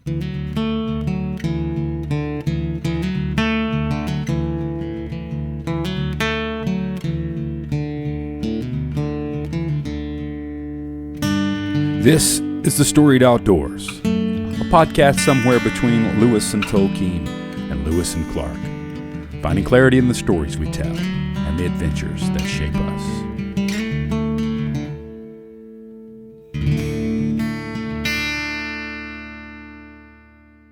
This is The Storied Outdoors, a podcast somewhere between Lewis and Tolkien and Lewis and Clark, finding clarity in the stories we tell and the adventures that shape us.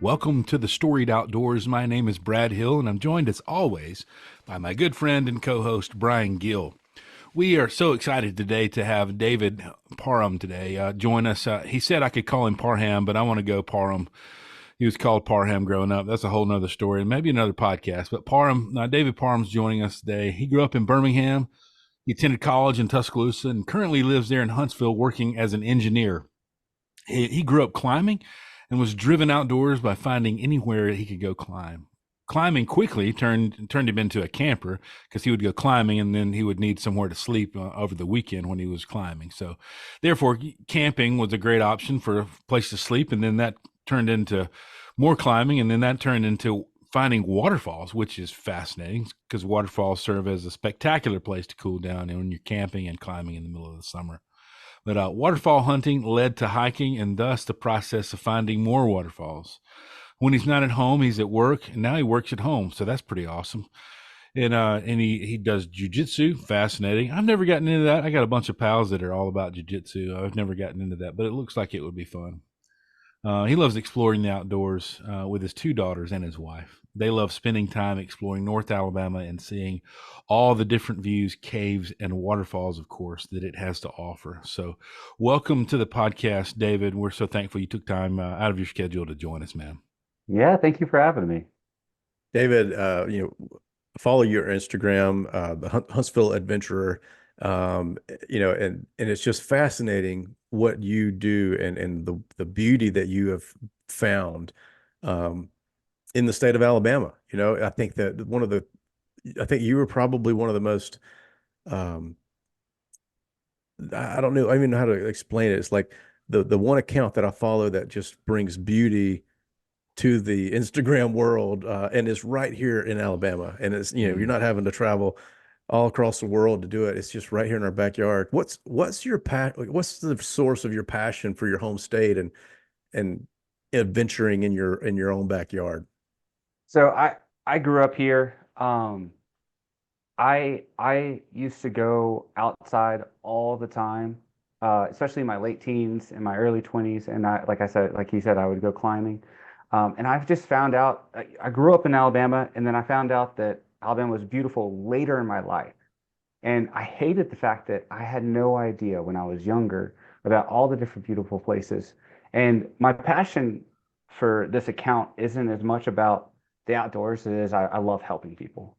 Welcome to The Storied Outdoors. My name is Brad Hill, and I'm joined as always by my good friend and co-host Brian Gill. We are so excited today to have David Parham today join us. He said I could call him Parham, but I want to go Parham. He was called Parham growing up. That's a whole nother story and maybe another podcast. But David Parham's joining us today. He grew up in Birmingham. He attended college in Tuscaloosa and currently lives there in Huntsville working as an engineer. He grew up climbing and was driven outdoors by finding anywhere he could go climb. Climbing quickly turned him into a camper because he would go climbing and then he would need somewhere to sleep over the weekend when he was climbing. So therefore, camping was a great option for a place to sleep. And then that turned into more climbing. And then that turned into finding waterfalls, which is fascinating because waterfalls serve as a spectacular place to cool down when you're camping and climbing in the middle of the summer. But waterfall hunting led to hiking and thus the process of finding more waterfalls. When he's not at home, he's at work, and now he works at home, so that's pretty awesome. And he does Jiu Jitsu, fascinating. I've never gotten into that. I got a bunch of pals that are all about Jiu Jitsu. I've never gotten into that, but it looks like it would be fun. He loves exploring the outdoors with his two daughters and his wife. They love spending time exploring North Alabama and seeing all the different views, caves, and waterfalls, of course, that it has to offer. So welcome to the podcast, David. We're so thankful you took time out of your schedule to join us, man. Yeah, thank you for having me. David, follow your Instagram, the Huntsville Adventurer, and it's just fascinating what you do and the beauty that you have found in the state of Alabama. I think that I think you were probably one of the most, I don't know, I don't even know how to explain it. It's like the one account that I follow that just brings beauty to the Instagram world, and it's right here in Alabama. And it's, you're not having to travel all across the world to do it. It's just right here in our backyard. What's the source of your passion for your home state and adventuring in your own backyard? So I grew up here. I used to go outside all the time, especially in my late teens and my early 20s. And like he said, I would go climbing. And I've just found out, I grew up in Alabama, and then I found out that Alabama was beautiful later in my life. And I hated the fact that I had no idea when I was younger about all the different beautiful places. And my passion for this account isn't as much about the outdoors as it is I love helping people.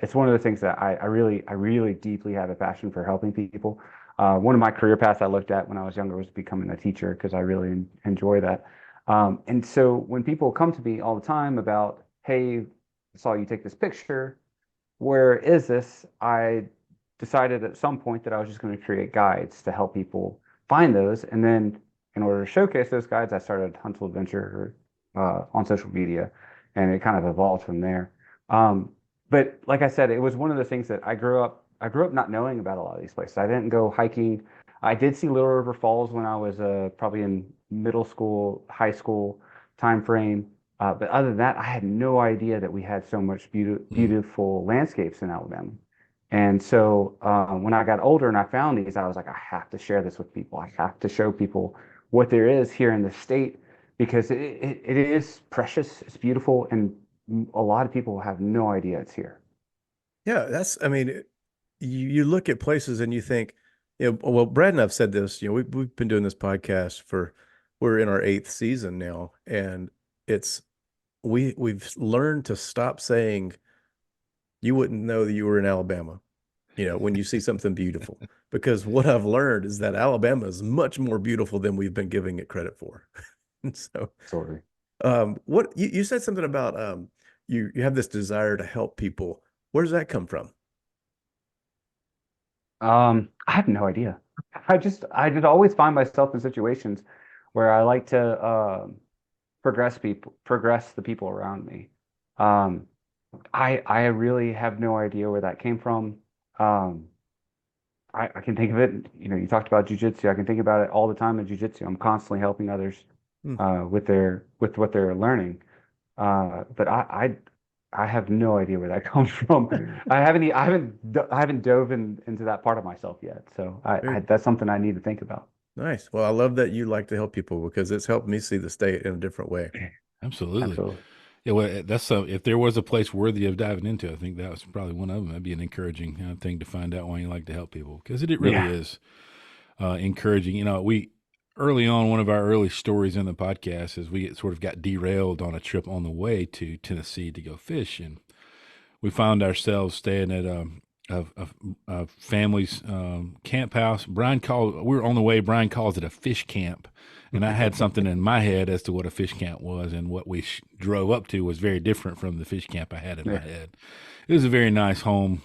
It's one of the things that I really deeply have a passion for helping people. One of my career paths I looked at when I was younger was becoming a teacher because I really enjoy that. And so when people come to me all the time about, hey, I saw you take this picture, where is this? I decided at some point that I was just going to create guides to help people find those. And then in order to showcase those guides, I started Huntsville Adventurer on social media, and it kind of evolved from there. But like I said, it was one of the things that I grew up not knowing about a lot of these places. I didn't go hiking. I did see Little River Falls when I was probably in middle school, high school time frame. But other than that, I had no idea that we had so much beautiful landscapes in Alabama. And so when I got older and I found these, I was like, I have to share this with people. I have to show people what there is here in the state because it is precious, it's beautiful, and a lot of people have no idea it's here. Yeah, you look at places and you think, well, Brad and I've said this, we've been doing this podcast we're in our 8th season now, and we've learned to stop saying you wouldn't know that you were in Alabama, when you see something beautiful, because what I've learned is that Alabama is much more beautiful than we've been giving it credit for. And so, Sorry. what you said something about, you have this desire to help people. Where does that come from? I have no idea. I just always find myself in situations where I like to progress the people around me. Um, I really have no idea where that came from. Um, I can think of it, you talked about jujitsu. I can think about it all the time in jujitsu. I'm constantly helping others Hmm. with what they're learning. But I have no idea where that comes from. I haven't dove into that part of myself yet. So Very that's something I need to think about. nice. Well, I love that you like to help people because it's helped me see the state in a different way. Absolutely. Absolutely. Yeah, well, if there was a place worthy of diving into, I think that was probably one of them. That'd be an encouraging thing to find out why you like to help people, because it really Yeah. is encouraging. We early on, one of our early stories in the podcast is we sort of got derailed on a trip on the way to Tennessee to go fish, and we found ourselves staying at a family's camp house. We were on the way. Brian calls it a fish camp. And I had something in my head as to what a fish camp was, and what we drove up to was very different from the fish camp I had in my Yeah. head. It was a very nice home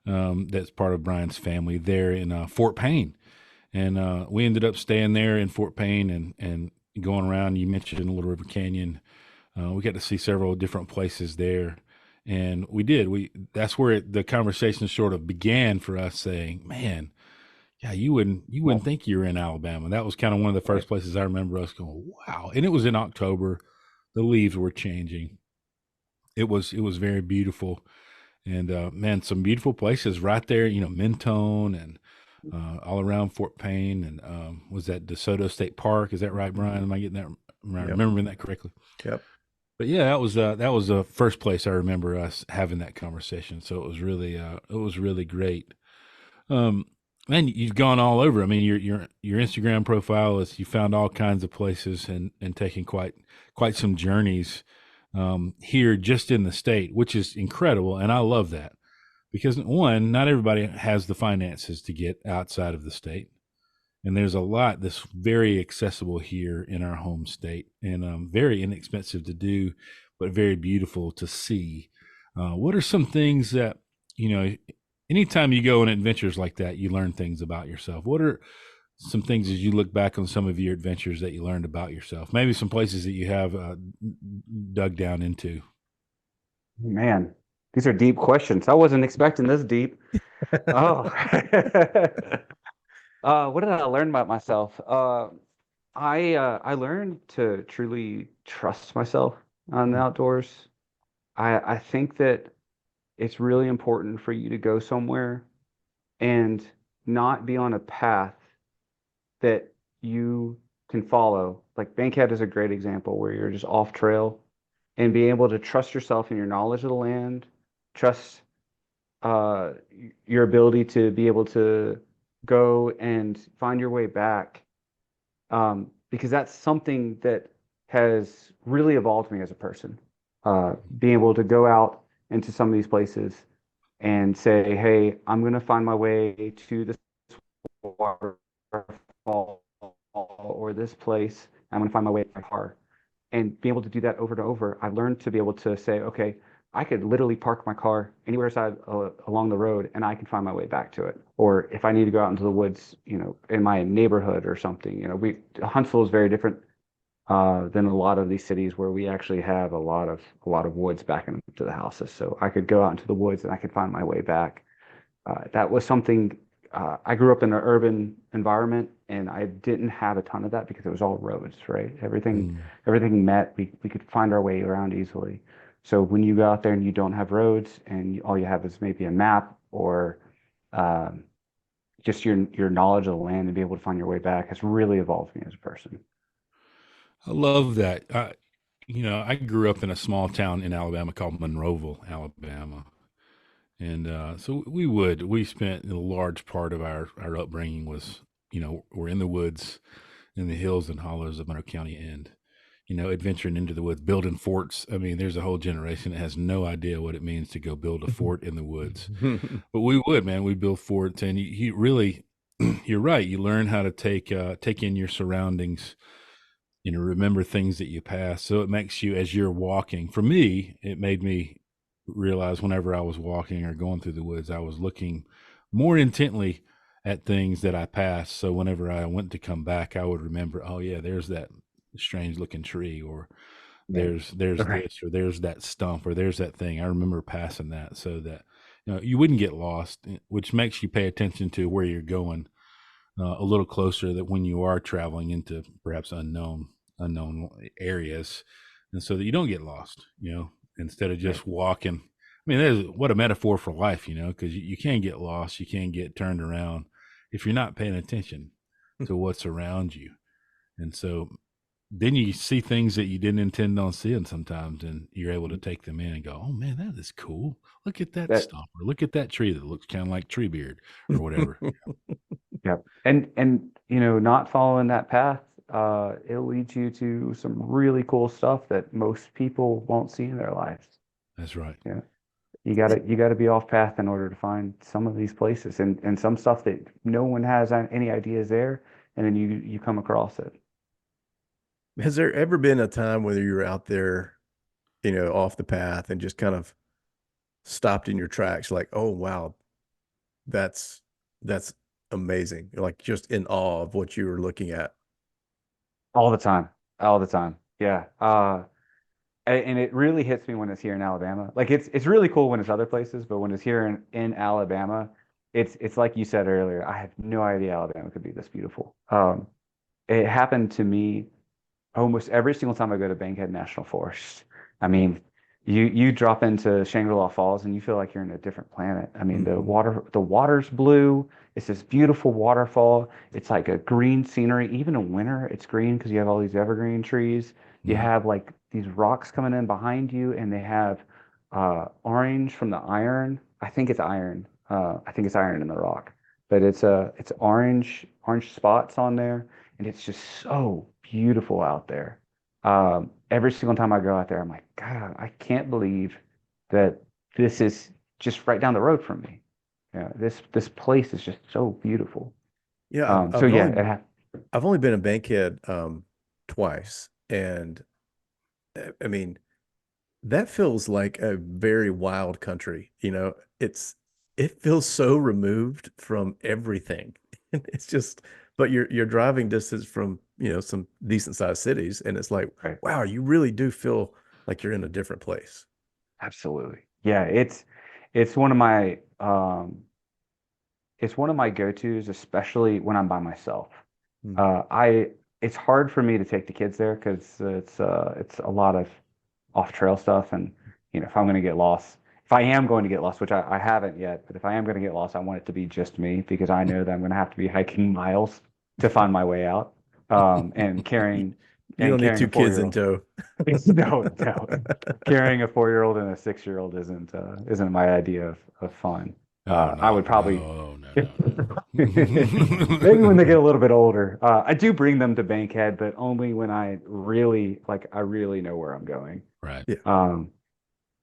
that's part of Brian's family there in Fort Payne. And we ended up staying there in Fort Payne and going around. You mentioned Little River Canyon. We got to see several different places there, and we did. That's where the conversation sort of began for us, saying, "Man, yeah, you wouldn't think you were in Alabama." That was kind of one of the Right. first places I remember us going, "Wow!" And it was in October. The leaves were changing. It was very beautiful, and man, some beautiful places right there. Mentone and all around Fort Payne, and was that DeSoto State Park? Is that right, Brian? Am I getting that? Am I Yep. remembering that correctly? Yep. But yeah, that was the first place I remember us having that conversation. So it was really great. Um, and you've gone all over. I mean, your Instagram profile is you found all kinds of places and taken quite some journeys here just in the state, which is incredible, and I love that because one, not everybody has the finances to get outside of the state, and there's a lot that's very accessible here in our home state, and very inexpensive to do, but very beautiful to see. What are some things that you know? Anytime you go on adventures like that, you learn things about yourself. What are some things as you look back on some of your adventures that you learned about yourself? Maybe some places that you have dug down into. Man, these are deep questions. I wasn't expecting this deep. Oh. What did I learn about myself? I learned to truly trust myself on the outdoors. I think that it's really important for you to go somewhere and not be on a path that you can follow. Like Bankhead is a great example where you're just off trail and be able to trust yourself and your knowledge of the land, trust uh, your ability to be able to go and find your way back, because that's something that has really evolved me as a person. Being able to go out into some of these places and say, "Hey, I'm going to find my way to this waterfall or this place. I'm going to find my way to my car." And being able to do that over and over, I've learned to be able to say, okay, I could literally park my car anywhere side along the road, and I can find my way back to it. Or if I need to go out into the woods, in my neighborhood or something, Huntsville is very different than a lot of these cities where we actually have a lot of woods backing up to the houses. So I could go out into the woods and I could find my way back. That was something. I grew up in an urban environment, and I didn't have a ton of that because it was all roads, right? Everything, Mm. everything met. We could find our way around easily. So when you go out there and you don't have roads, and all you have is maybe a map or um, just your knowledge of the land and be able to find your way back has really evolved me as a person. I love that. I grew up in a small town in Alabama called Monroeville, Alabama. And so we spent a large part of our upbringing was, we're in the woods, in the hills and hollows of Monroe County, and, adventuring into the woods, building forts. I mean, there's a whole generation that has no idea what it means to go build a fort in the woods. But we would, man, we build forts, and you really, you're right. You learn how to take in your surroundings, remember things that you pass. So it makes you, as you're walking, for me, it made me realize whenever I was walking or going through the woods, I was looking more intently at things that I passed. So whenever I went to come back, I would remember, oh yeah, there's that. strange looking tree, or Yeah. there's Right. this, or there's that stump, or there's that thing. I remember passing that, so that you wouldn't get lost, which makes you pay attention to where you're going a little closer, that when you are traveling into perhaps unknown areas, and so that you don't get lost, instead of Right. just walking. I mean, there's what a metaphor for life, because you can get lost, you can get turned around if you're not paying attention to what's around you. And so then you see things that you didn't intend on seeing sometimes, and you're able to take them in and go, "Oh man, that is cool. Look at that That stump, or look at that tree that looks kind of like Treebeard, or whatever." yeah. And not following that path, it'll lead you to some really cool stuff that most people won't see in their lives. That's right. Yeah. You gotta be off path in order to find some of these places and some stuff that no one has any ideas there, and then you come across it. Has there ever been a time where you're out there, off the path and just kind of stopped in your tracks, like, oh wow, that's that's amazing. You're like just in awe of what you were looking at. All the time. All the time. Yeah. And it really hits me when it's here in Alabama. Like it's really cool when it's other places, but when it's here in Alabama, it's like you said earlier, I have no idea Alabama could be this beautiful. It happened to me almost every single time I go to Bankhead National Forest. I mean, you drop into Shangri-La Falls and you feel like you're in a different planet. I mean, the Mhm. water's blue. It's this beautiful waterfall. It's like a green scenery. Even in winter, it's green because you have all these evergreen trees. You Hmm. have like these rocks coming in behind you, and they have orange from the iron. I think it's iron. I think it's iron in the rock, but it's orange spots on there, and it's just so beautiful out there. Every single time I go out there, I'm like, God, I can't believe that this is just right down the road from me. Yeah, this place is just so beautiful. Yeah, So yeah, it ha I've only been in Bankhead twice, and I mean that feels like a very wild country. It feels so removed from everything. It's just, but you're driving distance from, some decent sized cities, and it's like, right, wow, you really do feel like you're in a different place. absolutely. Yeah, it's one of my it's one of my go-tos, especially when I'm by myself. Hmm. I it's hard for me to take the kids there because it's a lot of off-trail stuff, and if I'm going to get lost, if I am going to get lost, which I haven't yet, but if I am going to get lost, I want it to be just me because I know that I'm going to have to be hiking miles to find my way out, and carrying You don't need carrying a two kids in 4-year-old. tow. No, no, carrying a 4-year-old and a 6-year-old isn't my idea of fun. Oh I no, would probably no, no, maybe when they no. get a little bit older. I do bring them to Bankhead, but only when I really know where I'm going. Right. Yeah. Um,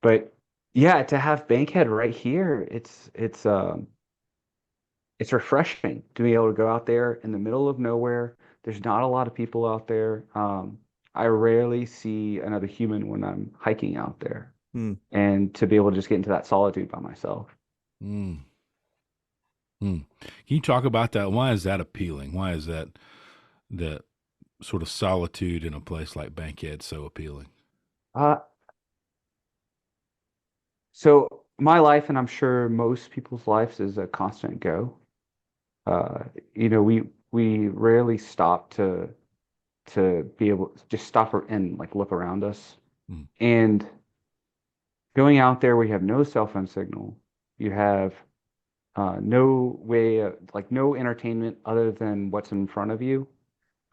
but yeah, to have Bankhead right here, it's refreshing to be able to go out there in the middle of nowhere. There's not a lot of people out there. I rarely see another human when I'm hiking out there, Hmm. and to be able to just get into that solitude by myself. Mm. Mm. Can you talk about that? Why is that appealing? Why is that sort of solitude in a place like Bankhead so appealing? Uh, so my life, and I'm sure most people's lives, is a constant go. Uh, we rarely stop to be able to just stop and like look around us. Mm. And going out there where you have no cell phone signal, you have no way like no entertainment other than what's in front of you.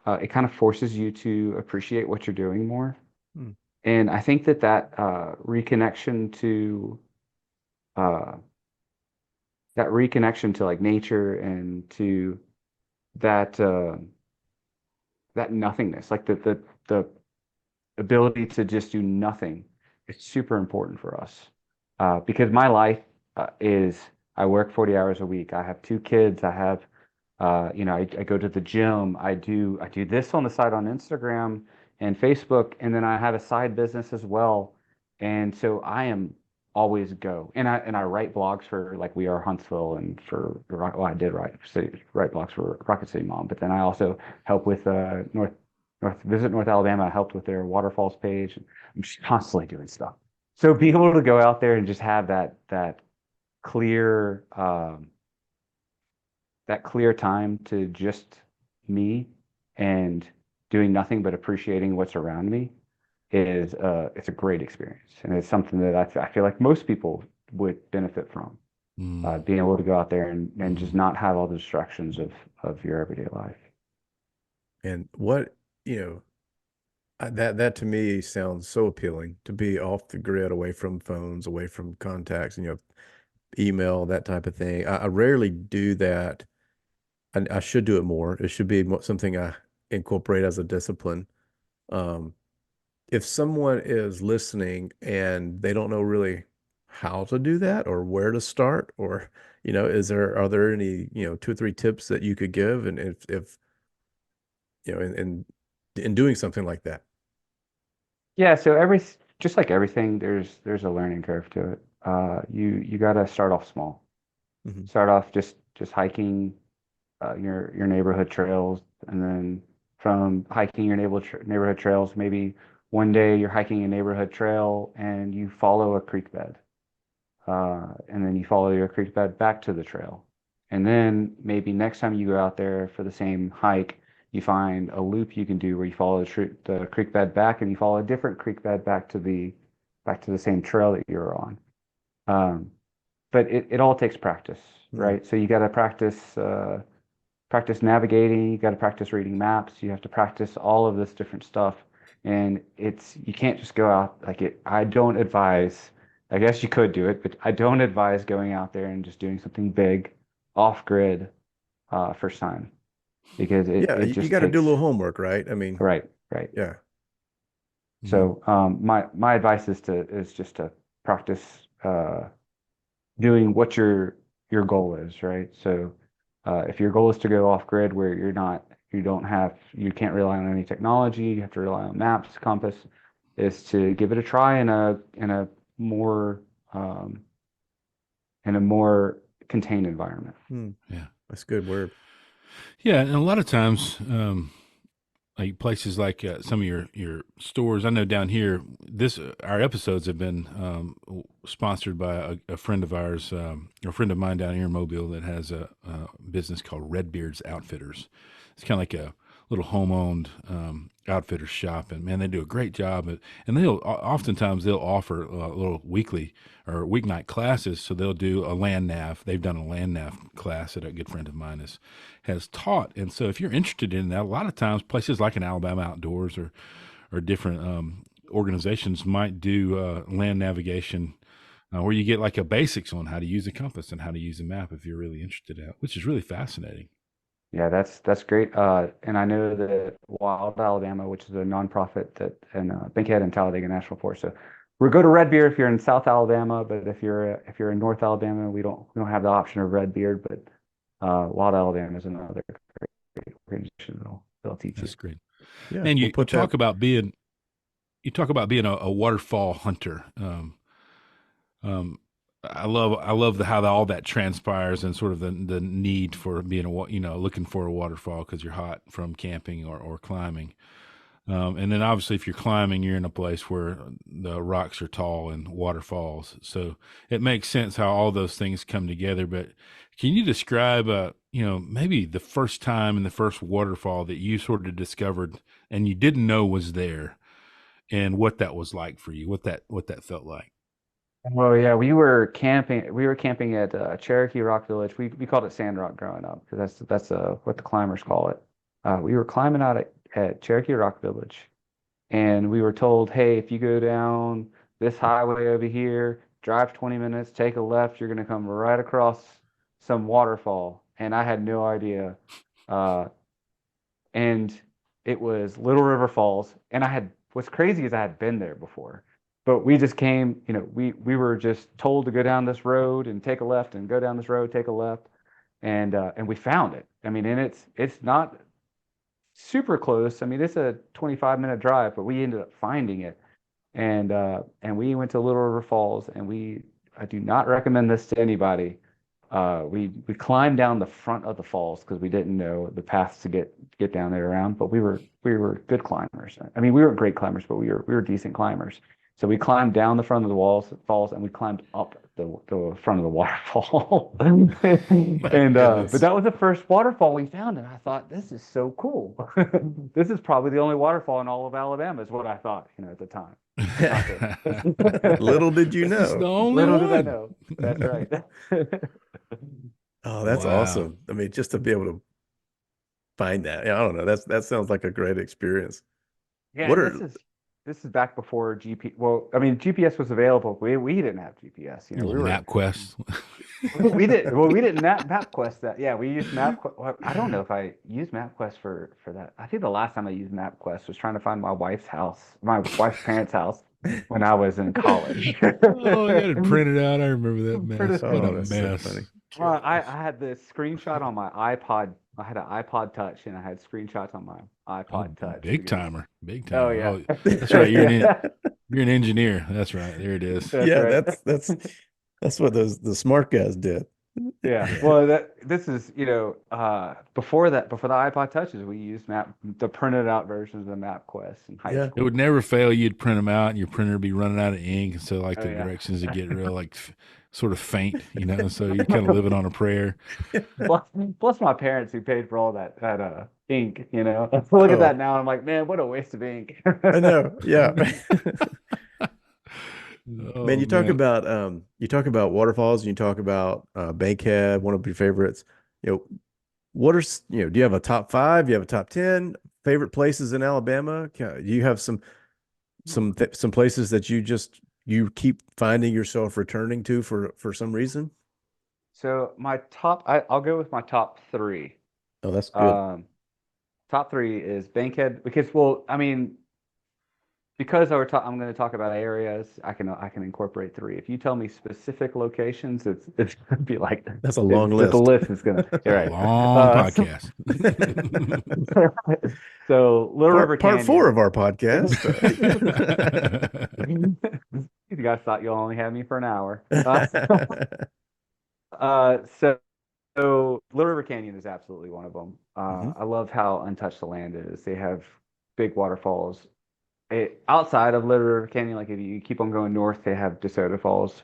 It kind of forces you to appreciate what you're doing more. Hmm. And I think uh, that reconnection to like nature and to that that nothingness, like the ability to just do nothing, is super important for us. Because my life is I work 40 hours a week. I have 2 kids. I go to the gym. I do this on the side on Instagram and Facebook, and then I have a side business as well. And so I am always go. And I write blogs for like We Are Huntsville and I did write blogs for Rocket City Mom, but then I also help with Visit North Alabama. I helped with their Waterfalls page. I'm just constantly doing stuff. So being able to go out there and just have that clear that clear time to just me and doing nothing but appreciating what's around me is it's a great experience, and it's something that I feel like most people would benefit from. Mm. Being able to go out there and just Mhm. not have all the distractions of your everyday life. And what, you know, that to me sounds so appealing, to be off the grid, away from phones, away from contacts, email, that type of thing. I rarely do that. I should do it more. It should be something I incorporate as a discipline. Um, if someone is listening and they don't know really how to do that or where to start, or, are there any, two or three tips that you could give? And if, in doing something like that. Yeah, so just like everything, there's a learning curve to it. You got to start off small. Mhm. Start off just hiking your neighborhood trails, and then from hiking your neighborhood trails, maybe one day you're hiking a neighborhood trail and you follow a creek bed, and then you follow your creek bed back to the trail, and then maybe next time you go out there for the same hike, you find a loop you can do where you follow the creek bed back, and you follow a different creek bed back to the same trail that you were on. Um, but it all takes practice, Mm. right? So you got to practice navigating, you got to practice reading maps, you have to practice all of this different stuff. And you can't just go out like it. I don't advise, I guess you could do it, but I don't advise going out there and just doing something big off grid first time, because Yeah, it you just got to do a takes, little homework, right? I mean, right, right. yeah. Mhm. So my advice is just to practice doing what your goal is, right? So if your goal is to go off grid where you can't rely on any technology, you have to rely on maps, compass, is to give it a try more um, in a more contained environment. Hmm. Yeah. That's a good word. Yeah, and a lot of times, like places like some of your stores. I know down here, this our episodes have been sponsored by a friend of ours, a friend of mine down here in Mobile that has a business called Redbeard's Outfitters. It's kind of like a little home-owned outfitter shop, and man, they do a great job. And they'll oftentimes they'll offer little weekly or weeknight classes. So they'll do a land nav. They've done a land nav class that a good friend of mine has taught. And so if you're interested in that, a lot of times places like an Alabama Outdoors or different organizations might do land navigation. Where you get like a basics on how to use a compass and how to use a map if you're really interested in it, which is really fascinating. Yeah, that's great. And I know that Wild Alabama, which is a nonprofit that in Bankhead and Talladega National Forest. So we're go to Red Beard if you're in South Alabama, but if you're in North Alabama, we don't have the option of Red Beard, but Wild Alabama is another great organization that'll teach you. That's great. Yeah, Man, we'll you put that. talk about being a waterfall hunter. Um, I love how all that transpires and sort of the need for being looking for a waterfall because you're hot from camping or climbing. And then obviously if you're climbing, you're in a place where the rocks are tall and waterfalls. So it makes sense how all those things come together. But can you describe, maybe the first time and the first waterfall that you sort of discovered and you didn't know was there, and what that was like for you, what that felt like? Well, yeah, we were camping. We were camping at Cherokee Rock Village. We called it Sand Rock growing up because that's what the climbers call it. We were climbing out at Cherokee Rock Village, and we were told, hey, if you go down this highway over here, drive 20 minutes, take a left, you're going to come right across some waterfall. And I had no idea. Uh, and it was Little River Falls. And what's crazy is I had been there before, but we just came, we were just told to go down this road and take a left and go down this road, take a left. And we found it. I mean, and it's not super close. I mean, it's a 25-minute drive, but we ended up finding it. And we went to Little River Falls, and I do not recommend this to anybody, we climbed down the front of the falls because we didn't know the paths to get down there around, but we were good climbers. I mean, we weren't great climbers, but we were decent climbers. So we climbed down the front of the falls, and we climbed up the front of the waterfall. My And but goodness. that was the first waterfall we found, and I thought, this is so cool. This is probably the only waterfall in all of Alabama, is what I thought, at the time. Not that. Little did you This is the know. only Little did I one. know. That's right. Oh, that's Wow. awesome. I mean, just to be able to find that. Yeah, I don't know. That sounds like a great experience. Yeah, What and are this is back before GP. Well, I mean, GPS was available. We didn't have GPS. A little We were map quest. we did well. We didn't MapQuest that. Yeah, we used MapQuest. Well, I don't know if I used MapQuest for that. I think the last time I used MapQuest was trying to find my wife's house, my wife's parents' house, when I was in college. Oh, I got it printed out. I remember that mess. What a oh, that's so mess. funny. Well, I Gosh. had the screenshot on my iPod. I had an iPod Touch, and I had screenshots on my Oh, iPod Touch big because. timer. Big Oh timer. yeah, Oh, that's right. yeah, You're an engineer. That's right. There it is. that's Yeah, right. that's what the smart guys did. Yeah. Well, this is, before that, before the iPod Touches, we used the printed out versions of MapQuest in high Yeah. It school. would never fail. You'd print them out, and your printer would be running out of ink, and so like Oh the yeah. directions would get real sort of faint, So you're kind of living on a prayer. Plus, plus my parents who paid for all that ink, Look at Oh, that now. I'm like, man, what a waste of ink. I know. Yeah. Man, Oh man. you talk about waterfalls and you talk about Bankhead, one of your favorites. You know, do you have a top five? Do you have a top 10 favorite places in Alabama? Do you have some places that you keep finding yourself returning to for some reason? So I'll go with my top three. Oh, that's good. Um, Top three is Bankhead because, well, I mean, because I'm going to talk about areas. I can incorporate three. If you tell me specific locations, it's going to be like That's a long the list. list is going to. A You're right. long podcast. So Little River Part four of Canyon. our podcast. You guys thought you only had me for an hour. So Little River Canyon is absolutely one of them. hmm I love how untouched the land is. They have big waterfalls. Outside of Little River Canyon, like if you keep on going north, they have DeSoto Falls,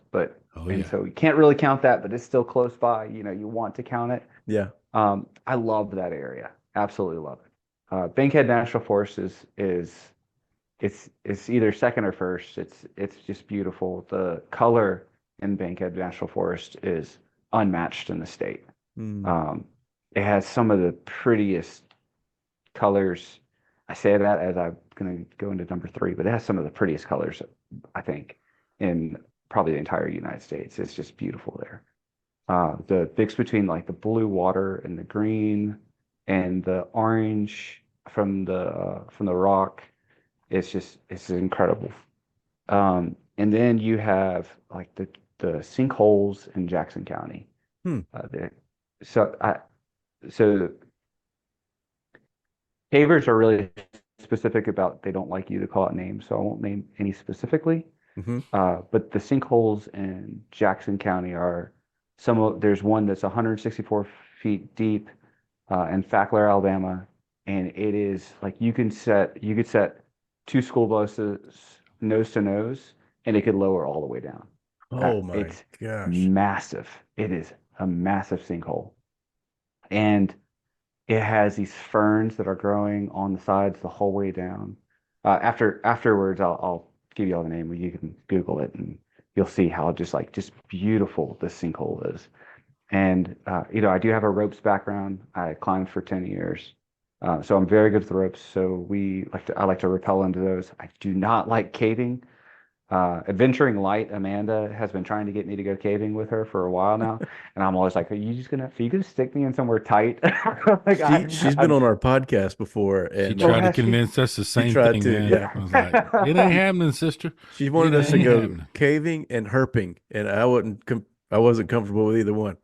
Oh and yeah. so you can't really count that, but it's still close by. You want to count it. Yeah. I love that area. Absolutely love it. Bankhead National Forest it's either second or first. It's just beautiful. The color in Bankhead National Forest is unmatched in the state. Mm. Um, it has some of the prettiest colors. I say that as I'm going to go into number three, but it has some of the prettiest colors, I think, in probably the entire United States. It's just beautiful there. The mix between like the blue water and the green and the orange from the rock, it's incredible. And then you have like the sinkholes in Jackson County. Hmm. The, so I so Pavers are really specific about they don't like you to call out names, so I won't name any specifically. hmm But the sinkholes in Jackson County are there's one that's 164 feet deep in Fackler, Alabama, and it is like you could set two school buses nose to nose, and it could lower all the way down. Oh my It's gosh. massive. It is a massive sinkhole, and it has these ferns that are growing on the sides the whole way down. Afterwards, I'll give you all the name where you can Google it and you'll see how just beautiful this sinkhole is. And I do have a ropes background. I climbed for 10 years. So I'm very good with the ropes. So I like to rappel into those. I do not like caving. Adventuring Light, Amanda, has been trying to get me to go caving with her for a while now, and I'm always like, are you gonna stick me in somewhere tight?" Like She's been on our podcast before, She and oh, tried to has she? convince us the she same tried thing, to, man. yeah. I was like, it ain't happening, sister. She It wanted us to ain't go happening. caving and herping, and I wasn't comfortable with either one.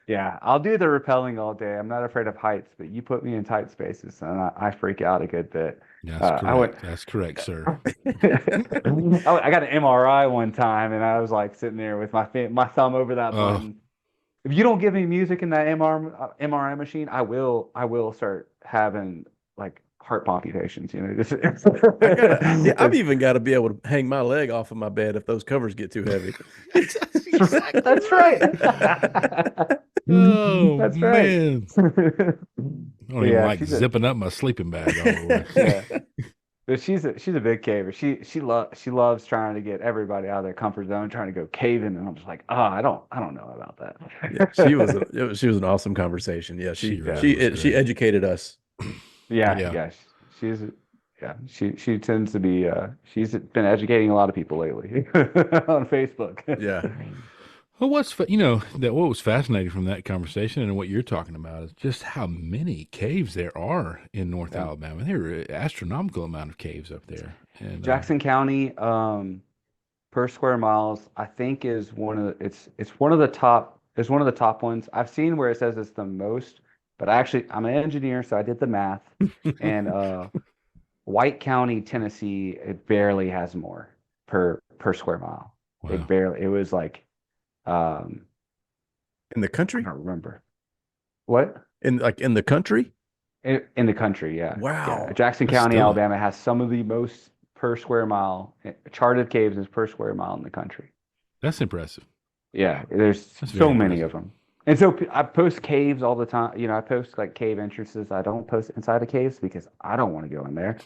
Yeah, I'll do the rappelling all day. I'm not afraid of heights, but you put me in tight spaces, and I freak out a good bit. That's I went. correct. That's correct, sir. I got an MRI one time, and I was like sitting there with my thumb over that Oh, button, if you don't give me music in that MRI machine, I will start having like heart palpitations. Just I gotta, yeah, I've even got to be able to hang my leg off of my bed if those covers get too heavy. That's exactly That's right. right. Oh That's right. man, I don't even Yeah, like zipping up my sleeping bag all the way. yeah. But she's a big caver. She loves trying to get everybody out of their comfort zone, trying to go caving, and I'm just like, oh, I don't know about Yeah, that. she was an awesome conversation. Yeah, She she really was she great. educated us. Yeah, Yeah. yeah. She's yeah. She tends to be. She's been educating a lot of people lately on Facebook. Yeah. Well, what was fascinating from that conversation and what you're talking about is just how many caves there are in North Yeah. Alabama. There are an astronomical amount of caves up there, and Jackson County, per square miles, I think is it's one of the top. It's one of the top ones. I've seen where it says it's the most, but I'm an engineer, so I did the math, and White County, Tennessee, it barely has more per square mile. wow, It was like, um, In the I country? don't remember what In the country? in the country. Yeah, yeah. Wow. Jackson that's County, still Alabama, has some of the most per square mile charted caves is per square mile in the country. that's impressive. Yeah, there's That's very so many impressive. of them. And so I post caves all the time. I post like cave entrances. I don't post inside of caves because I don't want to go in there.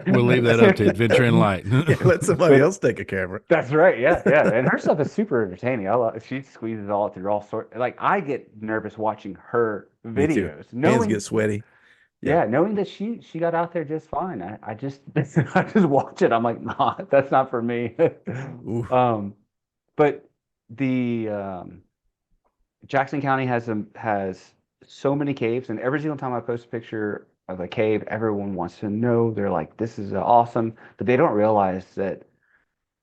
We'll leave that up to Adventure in Light. Yeah, let somebody But else take a camera. that's right. Yeah, yeah. And her stuff is super entertaining. She squeezes all through all sorts. Like I get nervous watching her Me too. videos, Hands get sweaty. Yeah. knowing that she got out there just fine. I just I just watch it. I'm like, nah, that's not for me. Oof. But the Jackson County has so many caves, and every single time I post a picture of a cave, everyone wants to know. They're like, "This is awesome," but they don't realize that.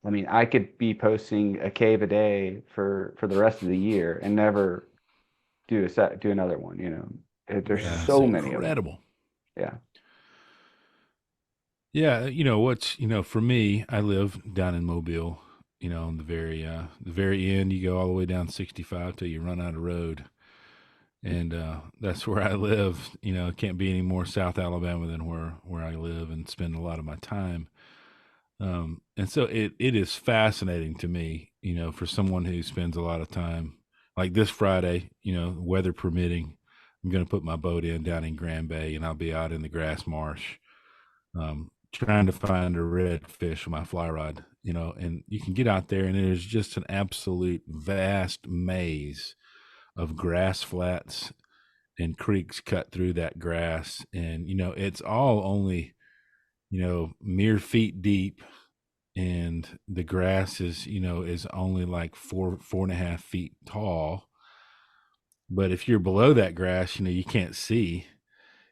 I mean, I could be posting a cave a day for the rest of the year and never do another one. There's That's so many of them. incredible. Yeah, Yeah, for me, I live down in Mobile. On the very end, you go all the way down 65 till you run out of road, and that's where I live. It can't be any more South Alabama than where I live and spend a lot of my time. And so it is fascinating to me, for someone who spends a lot of time, like this Friday, weather permitting, I'm going to put my boat in down in Grand Bay, and I'll be out in the grass marsh, trying to find a redfish with my fly rod, and you can get out there and it is just an absolute vast maze of grass flats and creeks cut through that grass. And, it's all only, mere feet deep, and the grass is only like 4.5 feet tall. But if you're below that grass, you can't see,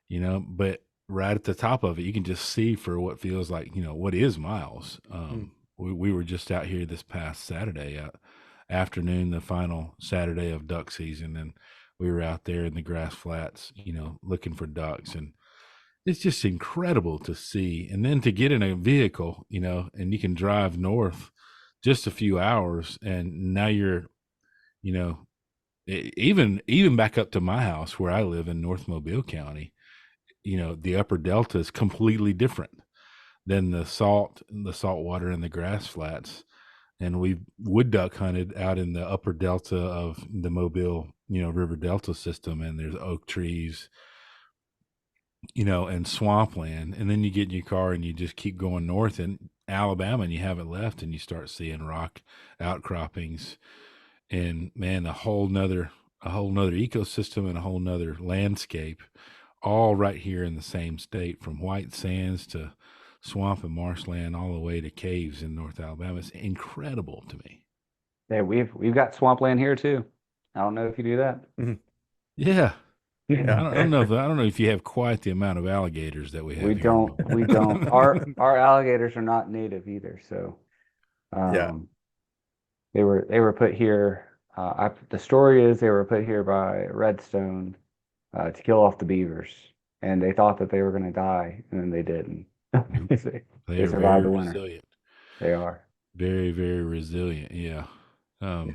but right at the top of it, you can just see for what feels like, what is miles. Mm. We were just out here this past Saturday afternoon, the final Saturday of duck season, and we were out there in the grass flats, looking for ducks, and it's just incredible to see. And then to get in a vehicle, and you can drive north just a few hours, and now you're, you know, even back up to my house where I live in North Mobile County, the upper delta is completely different than the salt water and the grass flats. And we wood duck hunted out in the upper delta of the Mobile, river delta system, and there's oak trees, and swampland. And then you get in your car and you just keep going north in Alabama, and you haven't left, and you start seeing rock outcroppings, and man, a whole nother ecosystem and a whole nother landscape, all right here in the same state, from white sands to swamp and marshland, all the way to caves in North Alabama. It's incredible to me. yeah. We've got swampland here too. I don't know if you do that. Mhm. Yeah. I Yeah. don't know if you have quite the amount of alligators that we have We here in don't. Mobile. We don't. Our alligators are not native either. So, Yeah. they were put here. The story is they were put here by Redstone to kill off the beavers, and they thought that they were going to die, and then they didn't. They They they are survived very the winter. resilient. They are. Very, very resilient. Yeah. Yeah.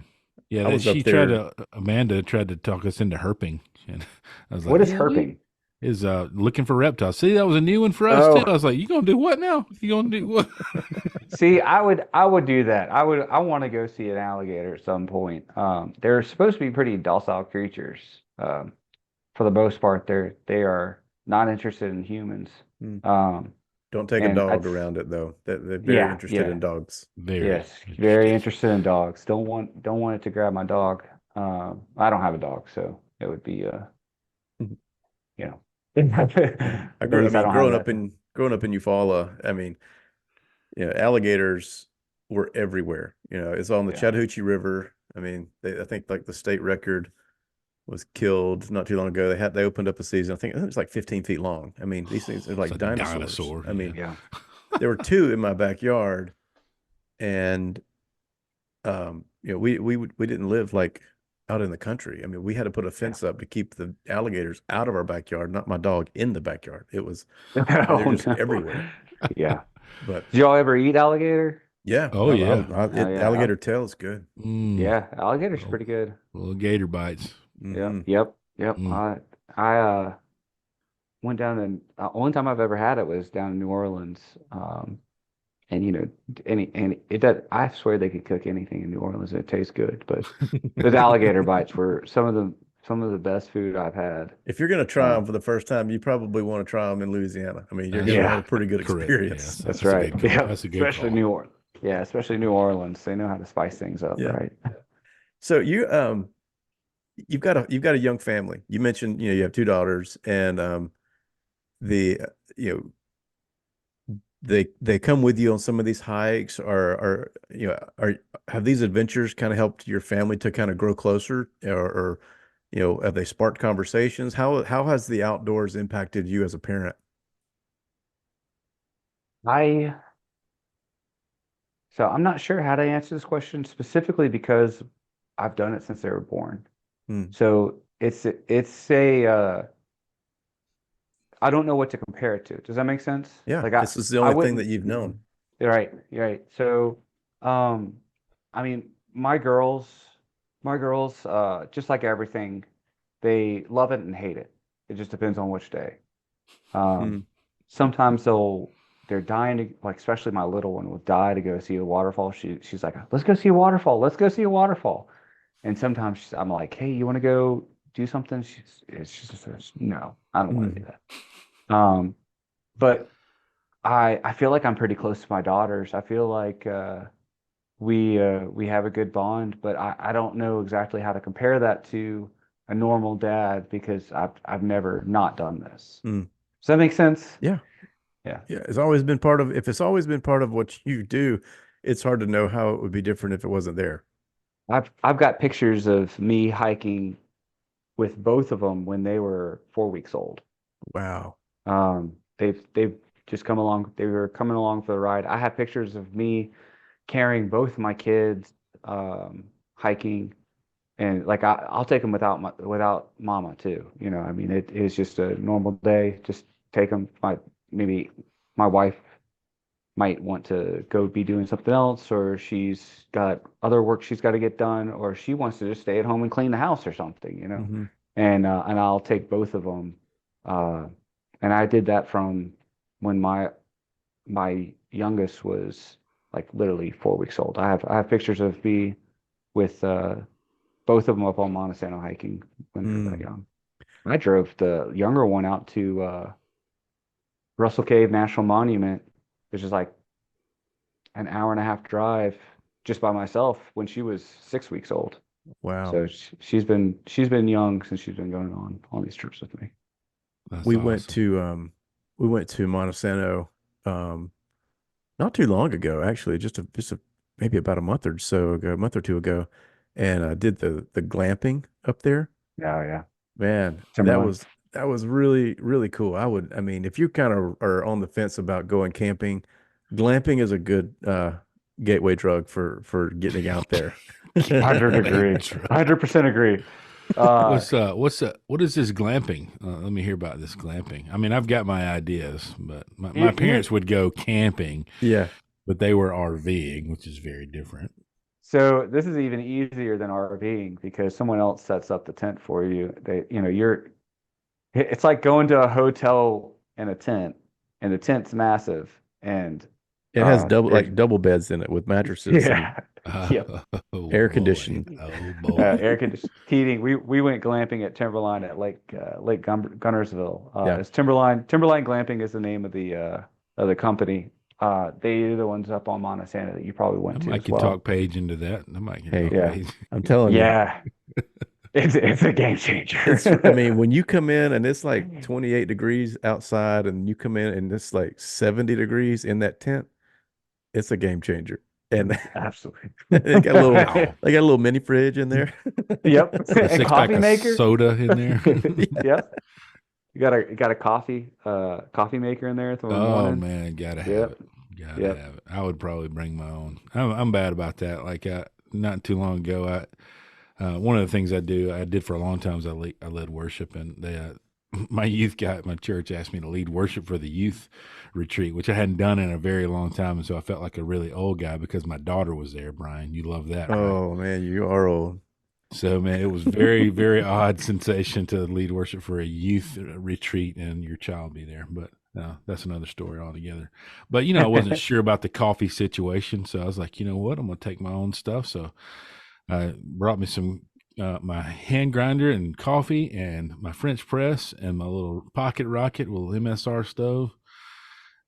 Yeah, I was up she tried there. to Amanda tried to talk us into herping, and I was like, What is "Yeah, we herping? is looking for reptiles." See, that was a new one for us too. Oh, I was like, "You gonna do what now? You gonna do what?" see, I would do that. I want to go see an alligator at some point. They're supposed to be pretty docile creatures. For the most part, they are not interested in humans. Mm. Um, Don't take a and dog I'd, around it though. They're very yeah, interested yeah, in dogs. Very yes, very interested. interested in dogs. Don't want it to grab my dog. I don't have a dog, so it would be you know, at I least I mean, don't have that. growing up in Eufaula, I mean, alligators were everywhere. It's on the Yeah. Chattahoochee River. I mean, I think like the state record was killed not too long ago. They opened up a season. I think it was like 15 feet long. I mean, these things are It's like a dinosaurs. dinosaur. I Yeah. mean, Yeah. there were two in my backyard, and we didn't live like out in the country. I mean, we had to put a Yeah. fence up to keep the alligators out of our backyard, not my dog in the backyard. They're Oh just no. everywhere. Yeah. But Did y'all ever eat alligator? yeah, Oh yeah. Oh yeah. alligator tail is good. Mm. Yeah. Alligator's Little, pretty good. little gator bites. Yep. Hmm. Yep. Yep. Mm. I went down and only time I've ever had it was down in New Orleans. And and it does, I swear they could cook anything in New Orleans and it tastes good. But those alligator bites were some of the best food I've had. If you're going to try Uh, them for the first time, you probably want to try them in Louisiana. I mean, you're That's going to have right. a yeah, pretty good Correct. experience. Yes, that's that's a right. good call. Yeah, That's a good especially call. Yeah, especially New Orleans. They know how to spice things up, Yeah. right? So you've got a young family. You mentioned, you have two daughters, and the you know they come with you on some of these hikes, or are have these adventures kind of helped your family to kind of grow closer, or have they sparked conversations? How has the outdoors impacted you as a parent? I So I'm not sure how to answer this question specifically because I've done it since they were born. Hmm. So it's a I don't know what to compare it to. Does that make sense? Yeah, Like this is the I only thing wouldn't. that you've known. You're right. You're right. So, um, I mean, my girls, just like everything, they love it and hate it. It just depends on which day. Hmm. Um, sometimes they're dying to, like, especially my little one will die to go see a waterfall. She's like, let's go see a waterfall. Let's go see a waterfall. And sometimes I'm like, hey, you want to go do something? She just says, no, I don't want to Hmm. do that. But I feel like I'm pretty close to my daughters. I feel like we have a good bond, but I don't know exactly how to compare that to a normal dad because I've never not done this. Hmm. Does that make sense? Yeah. Yeah. Yeah, it's always been part of, if it's always been part of what you do, it's hard to know how it would be different if it wasn't there. I've got pictures of me hiking with both of them when they were 4 weeks old. Wow. They've just come along. They were coming along for the ride. I have pictures of me carrying both my kids hiking, and like I'll take them without mama too. I mean it is just a normal day. Just take them. Maybe my wife might want to go be doing something else, or she's got other work she's got to get done, or she wants to just stay at home and clean the house or something. Hmm. And I'll take both of them. Uh, and I did that from when my youngest was like literally 4 weeks old. I have pictures of me with both of them up on Montesano hiking when they were that Mm. young. I drove the younger one out to Russell Cave National Monument, which is like an hour and a half drive just by myself when she was 6 weeks old. Wow. So she's been young since she's been going on all these trips with me. That's We went awesome. to um we went to Montesano not too long ago, actually, maybe about a month or so ago, a month or two ago, and I did the glamping up there. Yeah, yeah. Man, Timberline. that was really, really cool. I mean, if you kind of are on the fence about going camping, glamping is a good gateway drug for getting out there. 100 Gateway agree. drug. 100% agree. Uh, What is this glamping? Let me hear about this glamping. I mean, I've got my ideas, but my you parents would go camping, Yeah. but they were RVing, which is very different. So this is even easier than RVing because someone else sets up the tent for you. It's like going to a hotel in a tent, and the tent's massive, and It has there's double beds in it with mattresses and yeah, yep, Oh air boy. conditioning. Oh boy. air conditioning, heating. We went glamping at Timberline at Lake Gunnersville. Yeah. It's Timberline Glamping is the name of the company. They're the ones up on Montana that you probably I went to might as can well. talk Paige into that. I might can Hey, talk Yeah, Paige. I'm telling you, yeah, it's a game changer. I mean, when you come in and it's like 28 degrees outside and you come in and it's like 70 degrees in that tent, it's a game changer. And Absolutely. they got a little, Wow. they got a little mini fridge in there. Yep. A And six pack coffee of maker. soda in there. Yep. You got a coffee maker in there for the Oh morning. man, gotta have Yep. it. Gotta Yep. have it. I would probably bring my own. I'm bad about that. Like not too long ago, one of the things I did for a long time is I led worship, and my youth guy at my church asked me to lead worship for the youth retreat, which I hadn't done in a very long time, and so I felt like a really old guy because my daughter was there. Brian, you love that, right? Oh man, you are old. So man, it was very very odd sensation to lead worship for a youth retreat and your child be there, but. That's another story altogether. But I wasn't sure about the coffee situation, so I was like, you know what, I'm gonna take my own stuff. So I brought me some my hand grinder and coffee and my French press and my little pocket rocket with MSR stove.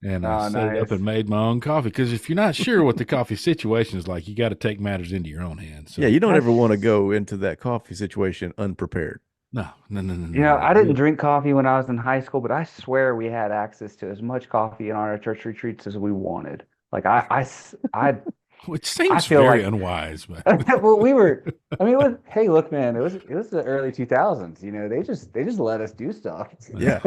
And I Oh, set it up nice. and made my own coffee. Because if you're not sure what the coffee situation is like, you got to take matters into your own hands. So Yeah, you don't ever want to That's, go into that coffee situation unprepared. no, no, no, no, you no, know, no. I didn't drink coffee when I was in high school, but I swear we had access to as much coffee in our church retreats as we wanted. Like Which I seems feel very like unwise, but well, I mean, hey, look, man, it was the early 2000s. You know, they just let us do stuff. Yeah.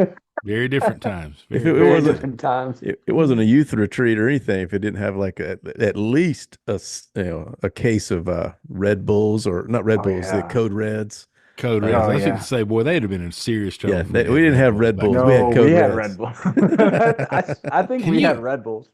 very different times. If Very, it very Very wasn't, different times. it wasn't a youth retreat or anything, if it didn't have like at least a case of Red Bulls, or not Red Oh Bulls, the yeah. Code Reds. Code Reds. Oh I was going to yeah. say, boy, they'd have been in serious trouble Yeah, if we'd we had didn't Red have Bulls Red back Bulls. then. We had No, Code we had Reds. Red Bull. I think Can we you had Red Bulls.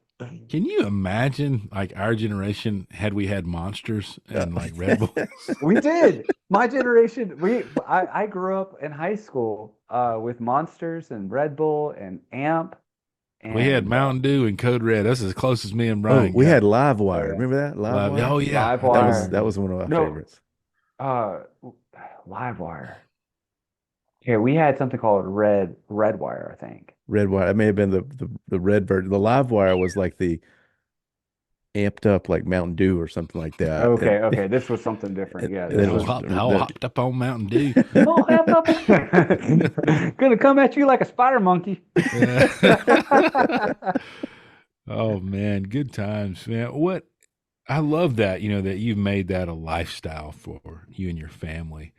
Can you imagine, like, our generation, had we had Monsters and like Red Bull? We did. My generation, I grew up in high school with Monsters and Red Bull and Amp We had and Mountain Dew and Code Red. That's as close as me and Oh, Brian we got. had Live oh Wire. yeah, Remember that? Live Live. Wire? Oh yeah, Live I do Wire. That remember was one of my No, favorites. uh, Live Wire. Yeah, we had something called Red Wire, I think. Red Wire. That may have been the red version. The Live Wire was like the amped up like Mountain Dew or something like that. Okay, okay, this was something different. Yeah, And then this it all was was hopped, all hopped up on Mountain Dew. all amped up. Gonna come at you like a spider monkey. Oh man, good times, man. What I love that, that you've made that a lifestyle for you and your family,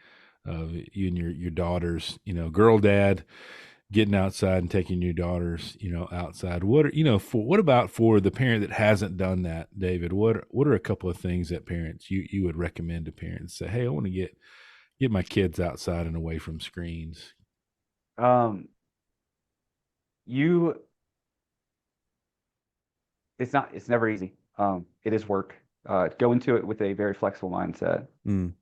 you and your daughters, girl dad getting outside and taking your daughters, outside. What are, what about for the parent that hasn't done that, David? What are a couple of things that parents you would recommend to parents? Say, hey, I want to get my kids outside and away from screens. Um, you, it's never easy. It is work. Go into it with a very flexible mindset. Mhm.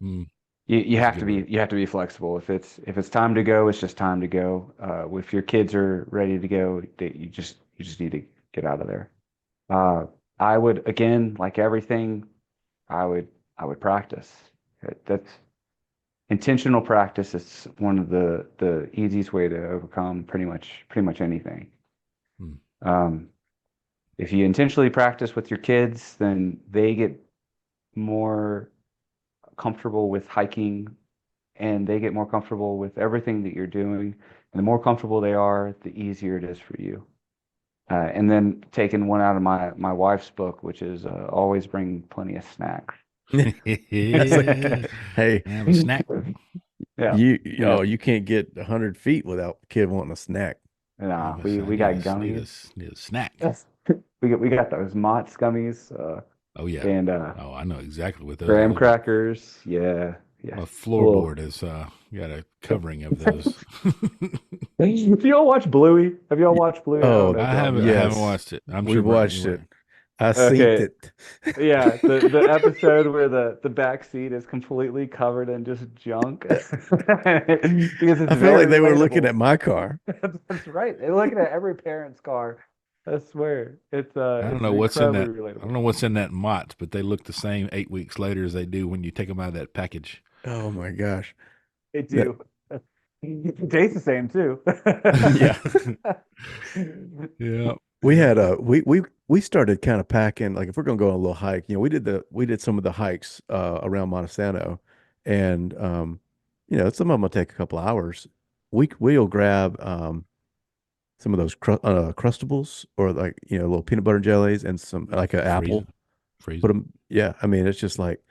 Mm, You that's a have to good be word. you have to be flexible. If it's time to go, it's just time to go. If your kids are ready to go, you just need to get out of there. Uh, I would again, like everything, I would I would practice. That's intentional practice is one of the easiest way to overcome pretty much anything. Mm. Um, if you intentionally practice with your kids, then they get more comfortable with hiking and they get more comfortable with everything that you're doing. And the more comfortable they are, the easier it is for you. And then taking one out of my wife's book, which is always bring plenty of snacks. It's like, hey, Have a snack. Yeah, yeah. you can't get 100 feet without the kid wanting a snack. Nah, I we need got need gummies. a snack. Yes. We got those Mott's gummies Oh yeah. and Oh, I know exactly what those graham are. crackers. Yeah, yeah. My Well, floorboard has got a covering of those. if y'all watch Bluey, have y'all watched Bluey? I don't Oh, know if I y'all. haven't yes. watched it. I'm We sure Brian, watched it. I seen Okay. it. Yeah, the episode where the back seat is completely covered in just junk because it's I feel like very they were looking at relatable. my car. That's right. They're looking at every parent's car. I swear. I don't It's know what's in incredibly that. I relatable. don't know what's in that Mott, but they look the same 8 weeks later as they do when you take them out of that package. Oh my gosh. They That, do. It tastes the same too. yeah. Yeah, We had yeah. we started kind of packing, like if we're gonna go on a little hike, we did some of the hikes around Montesano, and some of them will take a couple hours. We'll grab some of those crustables, or like little peanut butter jellies, and some like an Freeze apple. it, freeze Put them. them, yeah. I mean, it's just like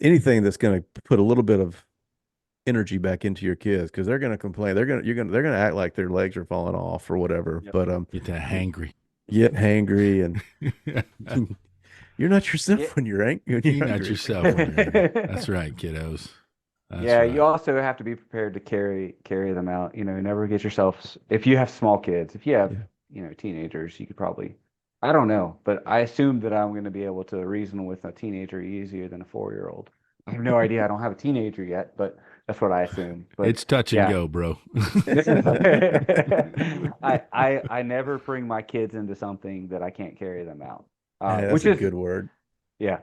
anything that's gonna put a little bit of energy back into your kids, because they're gonna complain. They're gonna act like their legs are falling off or whatever. Yep. But Get that you hangry. get hangry, and you're not Yeah. yourself when you're You're not hungry. yourself when you're hungry. That's right, kiddos. That's Yeah, you right. also have to be prepared to carry them out. Never get yourself if you have small kids. If you have, Yeah. teenagers, you could probably, I don't know, but I assume that I'm going to be able to reason with a teenager easier than a 4-year-old. I have no idea. I don't have a teenager yet, but that's what I assume. But It's touch and yeah, go, bro. I never bring my kids into something that I can't carry them out. Hey, that's Which a is good word. yeah,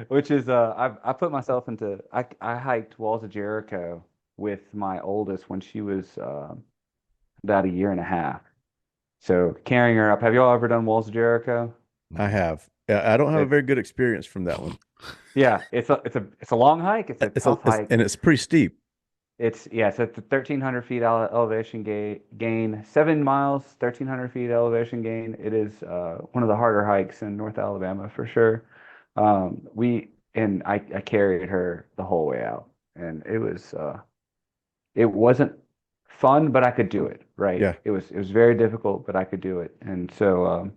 which is I put myself into I hiked Walls of Jericho with my oldest when she was about a year and a half. So carrying her up. Have y'all ever done Walls of Jericho? I have. Yeah, I don't have a It's very good experience from that one. yeah, it's a long hike. It's a tough hike. And it's pretty steep. It's at the 1,300 feet elevation gain, 7 miles, 1,300 feet elevation gain. It is one of the harder hikes in North Alabama for sure. I carried her the whole way out, and it wasn't fun, but I could do it, right? Yeah. It was very difficult, but I could do it. And so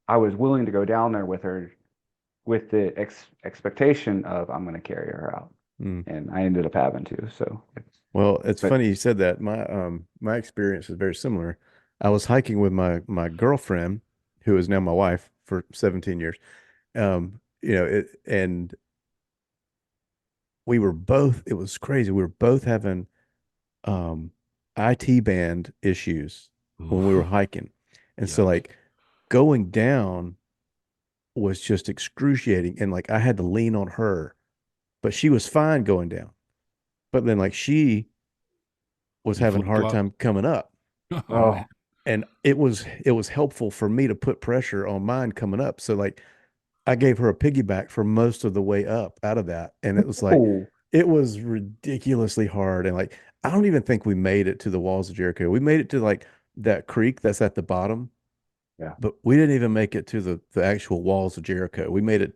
I was willing to go down there with her with the expectation of I'm going to carry her out, Mm. and I ended up having to. So, Well, it's but funny you said that. My experience is very similar. I was hiking with my girlfriend, who is now my wife for 17 years. And we were both, it was crazy. We were both having um IT band issues when we were Oof. hiking. And so Yuck. like going down was just excruciating. And like I had to lean on her, but she was fine going down. But then like she was You having a flip hard flop. time coming up. Oh man. oh, And it was helpful for me to put pressure on mine coming up. So like I gave her a piggyback for most of the way up out of that. And it was like oh, it was ridiculously hard. And like I don't even think we made it to the walls of Jericho. We made it to like that creek that's at the bottom, yeah. but we didn't even make it to the actual walls of Jericho. We made it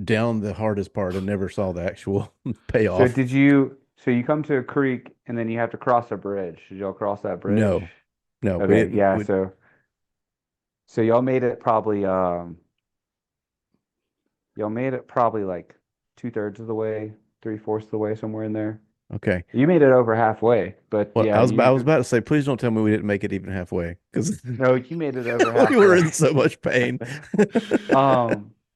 down the hardest part and never saw the actual So payoff. did you? So you come to a creek and then you have to cross a bridge. Did y'all cross that bridge? No, no, we Okay, didn't. yeah. So y'all made it probably like 2/3 of the way, 3/4 of the way, somewhere in there. Okay. You made it over halfway, but Well, yeah, I was about to say, please don't tell me we didn't make it even halfway, because no, you made it over we were in halfway. so much pain.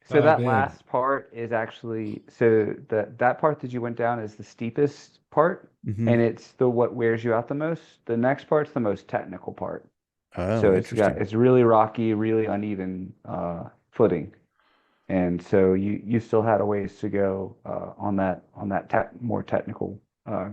So I that bet. last part is actually so that part that you went down is the steepest part, Hmm. and it's the what wears you out the most. The next part's the most technical part. Oh, So interesting. it's really rocky, really uneven footing, and so you still had a ways to go on that more technical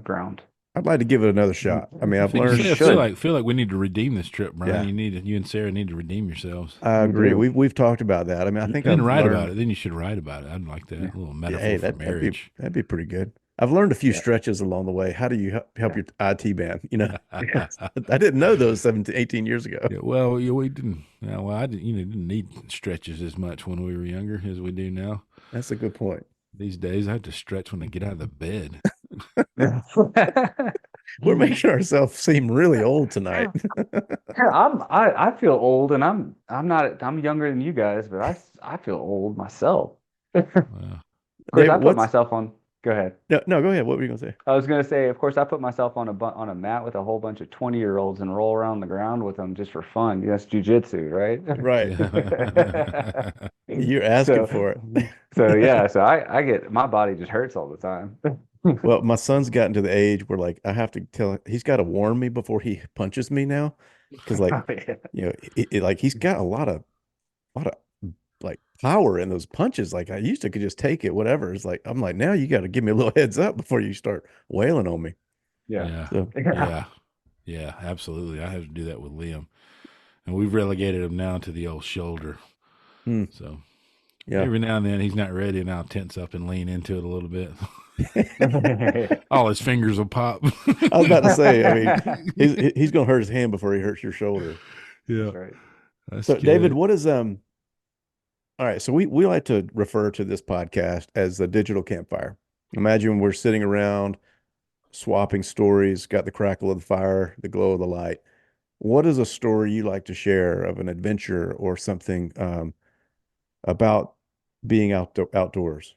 ground. I'd like to give it another shot. I mean, I've You You learned. say, feel should. like feel like we need to redeem this trip, Brian. Yeah, You and Sarah need to redeem yourselves. I You agree. do. We've talked about that. I mean, I think And then I've write about learned. it. Then you should write about it. I'd like that. Yeah. A little Yeah, metaphor hey, for that'd be marriage. that'd be pretty good. I've learned a few Yeah. stretches along the way. How do you help Yeah. your IT band? You know, Yeah. I didn't know those 17, 18 years ago. Yeah, well, yeah, we didn't. Yeah, well, I didn't. Didn't need stretches as much when we were younger as we do now. That's a good point. These days, I have to stretch when I get out of the bed. We're making ourselves seem really old tonight. I feel old, and I'm younger than you guys, but I feel old myself. Of Wow. course, David, I put myself on. Go ahead. No, go ahead. What were you gonna say? I was gonna say, of course, I put myself on a mat with a whole bunch of 20-year-olds and roll around the ground with them just for fun. That's jujitsu, right? Right. Yeah. You're asking So, for it. so yeah, so I get my body just hurts all the time. Well, my son's gotten to the age where like I have to he's got to warn me before he punches me now, because like Oh, yeah. like he's got a lot of like power in those punches. Like I used to could just take it, whatever. It's like I'm like now you got to give me a little heads up before you start wailing on me. Yeah. Yeah. So Yeah. Yeah, absolutely. I have to do that with Liam. And we've relegated him now to the old shoulder. hmm, So yeah. every now and then he's not ready, and I'll tense up and lean into it a little bit. All his fingers will pop. I was about to say, I mean, he's gonna hurt his hand before he hurts your shoulder. Yeah, That's right. that's So David, good. what is all right, so we like to refer to this podcast as the digital campfire. Imagine we're sitting around swapping stories, got the crackle of the fire, the glow of the light. What is a story you like to share of an adventure or something about being outdoors?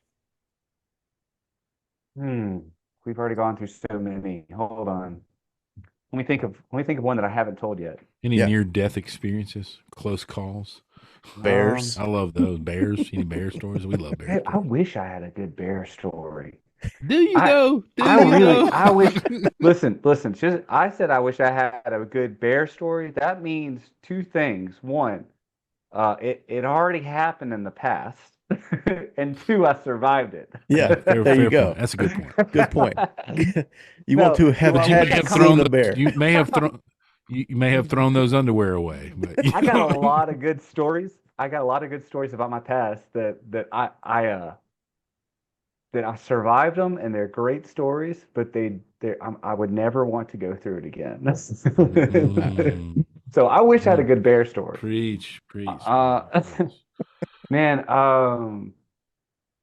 Hmm. We've already gone through so many. Hold on. Let me think of one that I haven't told yet. Any Yeah, near death experiences, close calls? bears. I love those. Bears. Any bear stories? We love bear I stories. wish I had a good bear story. Do you I though? Do I you really though? I wish listen, I said I wish I had a good bear story. That means two things. One, it already happened in the past. And two, I survived it. Yeah, Fair, there you fair point. go. That's a good point. Good point. You want No, to have well, But you had may listen, have seen thrown the those. bear. You may have thrown those underwear away. But I got a lot of good stories. I got a lot of good stories about my past that I survived them, and they're great stories. But I would never want to go through it again. Mm, So I wish I had a no, good bear story. preach, brother, Uh, preach. man,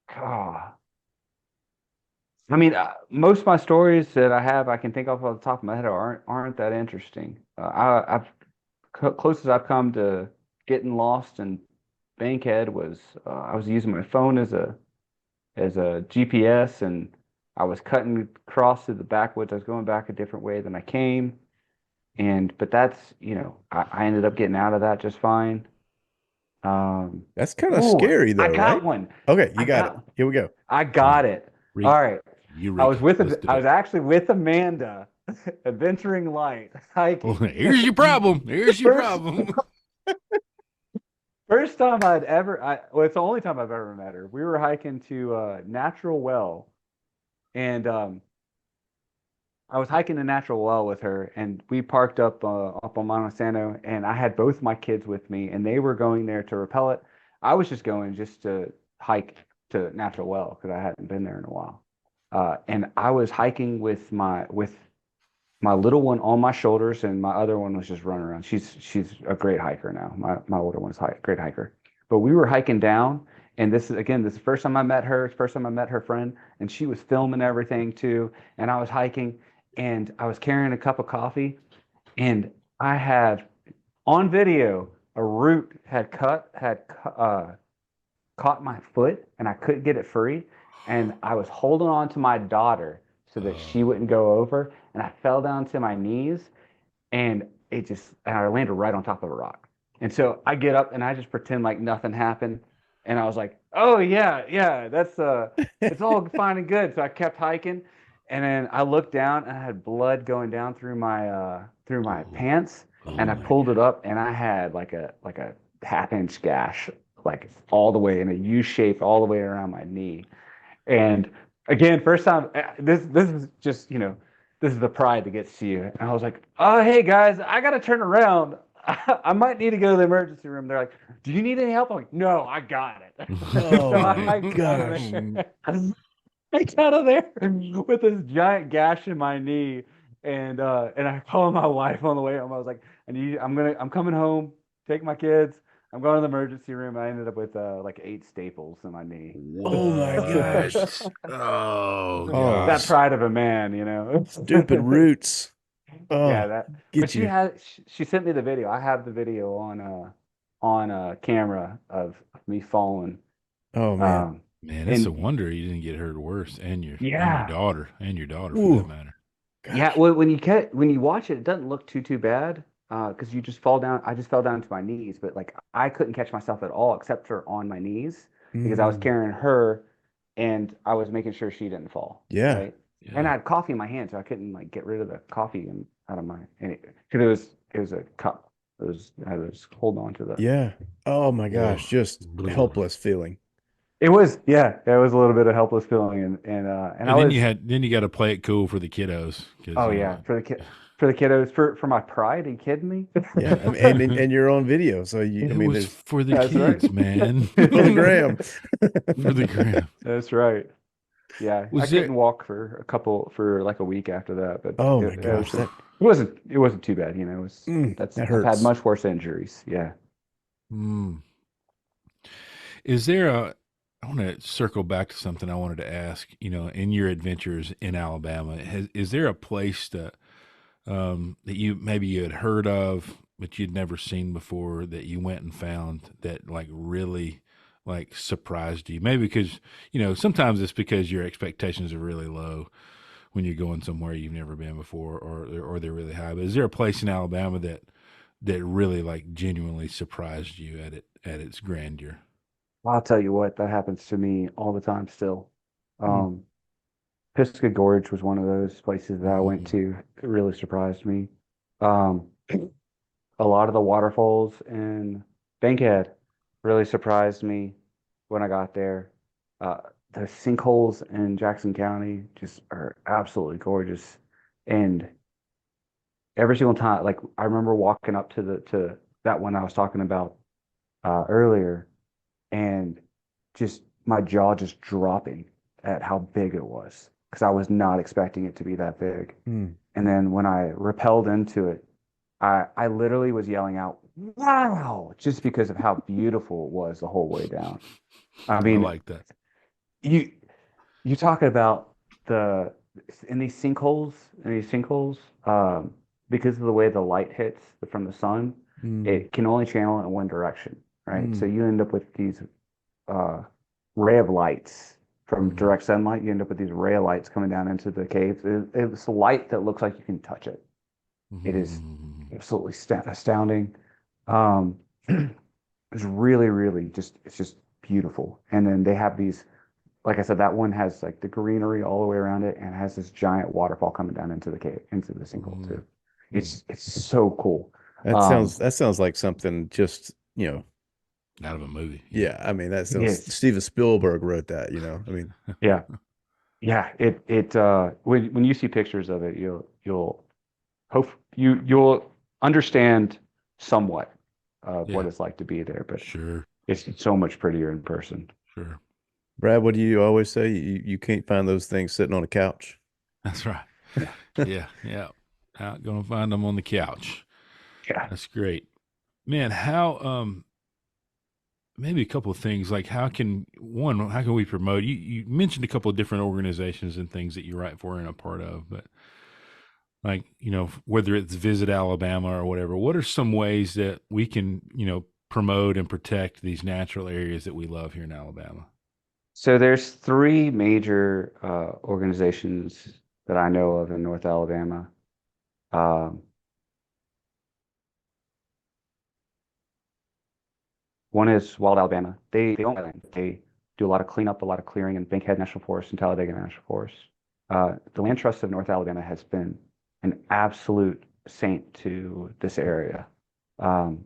God. I mean, most of my stories that I have, I can think of off the top of my head aren't that interesting. Closest I've come to getting lost in Bankhead was I was using my phone as a GPS, and I was cutting across to the backwoods. I was going back a different way than I came, and but that's I ended up getting out of that just fine. Um, That's kind of oh, scary I though, got right? one. Okay, you I got it. got Here we go. I Come got on, it. Re- All right. Eureka. Let's do I was it. actually with Amanda, adventuring light, Well, hiking. here's your problem. Here's your First, problem. first time I'd ever, well, it's the only time I've ever met her. We were hiking to Natural Well, and I was hiking to Natural Well with her, and we parked up on Montesano, and I had both my kids with me, and they were going there to rappel it. I was just going just to hike to Natural Well because I hadn't been there in a while. And I was hiking with my little one on my shoulders, and my other one was just running around. She's a great hiker now. My older one's a great hiker. But we were hiking down, and this is the first time I met her. It's the first time I met her friend, and she was filming everything too. And I was hiking, and I was carrying a cup of coffee, and I had on video a root caught my foot, and I couldn't get it free, and I was holding on to my daughter so that she Oh, wouldn't go over, and I fell down to my knees, and and I landed right on top of a rock. And so I get up and I just pretend like nothing happened, and I was like, "Oh yeah, yeah, that's it's all fine and good." So I kept hiking, and then I looked down and I had blood going down through my oh, pants, oh and I my pulled it gosh. up, and I had like a half-inch gash, like all the way in a U shape, all the way around my knee. And again, first time, this is just this is the pride that gets to you. And I was like, "Oh hey guys, I gotta turn around. I might need to go to the emergency room." They're like, "Do you need any help?" I'm like, "No, I got it." Oh So I my hiked out of gosh. there. Hiked out of there with this giant gash in my knee. And I called my wife on the way home. I was like, I'm coming home, take my kids. I'm going to the emergency room. I ended up with like 8 staples in my knee. Oh my gosh. What? Oh Oh, That gosh. pride of a man, you know. stupid roots. Yeah, Oh, that. But get you. she sent me the video. I have the video on camera of me falling. Oh man. Man, it's a And wonder you didn't get hurt worse, and yeah, your daughter for that Ooh, matter. yeah. gosh. Well, when you watch it, it doesn't look too bad because you just fall down. I just fell down to my knees, but like I couldn't catch myself at all except for on my knees because I was Mm, carrying her and I was making sure she didn't fall, yeah. right? And Yeah. I had coffee in my hand, so I couldn't like get rid of the coffee and out of my and because it was a cup. I was holding on to the. Yeah. Oh my Ugh. gosh, just Ugh. helpless feeling. It was it was a little bit of helpless feeling and I And then was. you got to play it cool for the kiddos because Oh yeah, for the kiddos, for my pride. Are you kidding me? Yeah. I mean, and you're on video, so I it mean, was there's for the That's right. kids, man. for the gram. For the gram. That's right. Yeah, I Was there? couldn't walk for like a week after that, but Oh my gosh, it wasn't too bad, It was that's that I've had hurts. much worse injuries. Yeah. Hmm. Is there a? I want to circle back to something I wanted to ask. In your adventures in Alabama, is there a place that you had heard of but you'd never seen before that you went and found that like really like surprised you? Maybe because sometimes it's because your expectations are really low when you're going somewhere you've never been before, or they're really high. But is there a place in Alabama that really like genuinely surprised you at its grandeur? I'll tell you what, that happens to me all the time still. Mm, Um, Pisgah Gorge was one of those places that I went Mm, to. It really surprised me. Um, a lot of the waterfalls in Bankhead really surprised me when I got there. Uh, the sinkholes in Jackson County just are absolutely gorgeous. And every single time, like I remember walking up to that one I was talking about earlier, and just my jaw just dropping at how big it was because I was not expecting it to be that big. mm, And then when I rappelled into it, I literally was yelling out, "Wow!" just because of how beautiful it was the whole way down. I I mean, like that. you you talk about the in these sinkholes, because of the way the light hits from the sun, mm, it can only channel in one direction, right? So mm, you end up with these uh, ray of lights from Mm, direct sunlight. You end up with these ray of lights coming down into the caves. It's a light that looks like you can touch it. It is mm, absolutely astounding. Um, it's really, really it's just beautiful. And then they have these, like I said, that one has like the greenery all the way around it and has this giant waterfall coming down into the cave, into the sinkhole mm. too. It's so cool. that sounds like something just, Out of a movie, yeah. yeah, I mean, that It sounds is. Steven Spielberg wrote that. I mean, Yeah. Yeah. When you see pictures of it, you'll hope you'll understand somewhat of what Yeah, it's like to be there, but sure, it's so much prettier in person. sure. Brad, what do you always say? You can't find those things sitting on a couch. That's right. Yeah. Yeah, yeah. Out gonna find them on the couch. Yeah. That's great, man. Maybe a couple of things like how can we promote? You mentioned a couple of different organizations and things that you write for and a part of, but like whether it's Visit Alabama or whatever. What are some ways that we can promote and protect these natural areas that we love here in Alabama? So there's three major organizations that I know of in North Alabama. Um, One is Wild Alabama. They own land. They do a lot of cleanup, a lot of clearing in Bankhead National Forest and Talladega National Forest. The Land Trust of North Alabama has been an absolute saint to this area.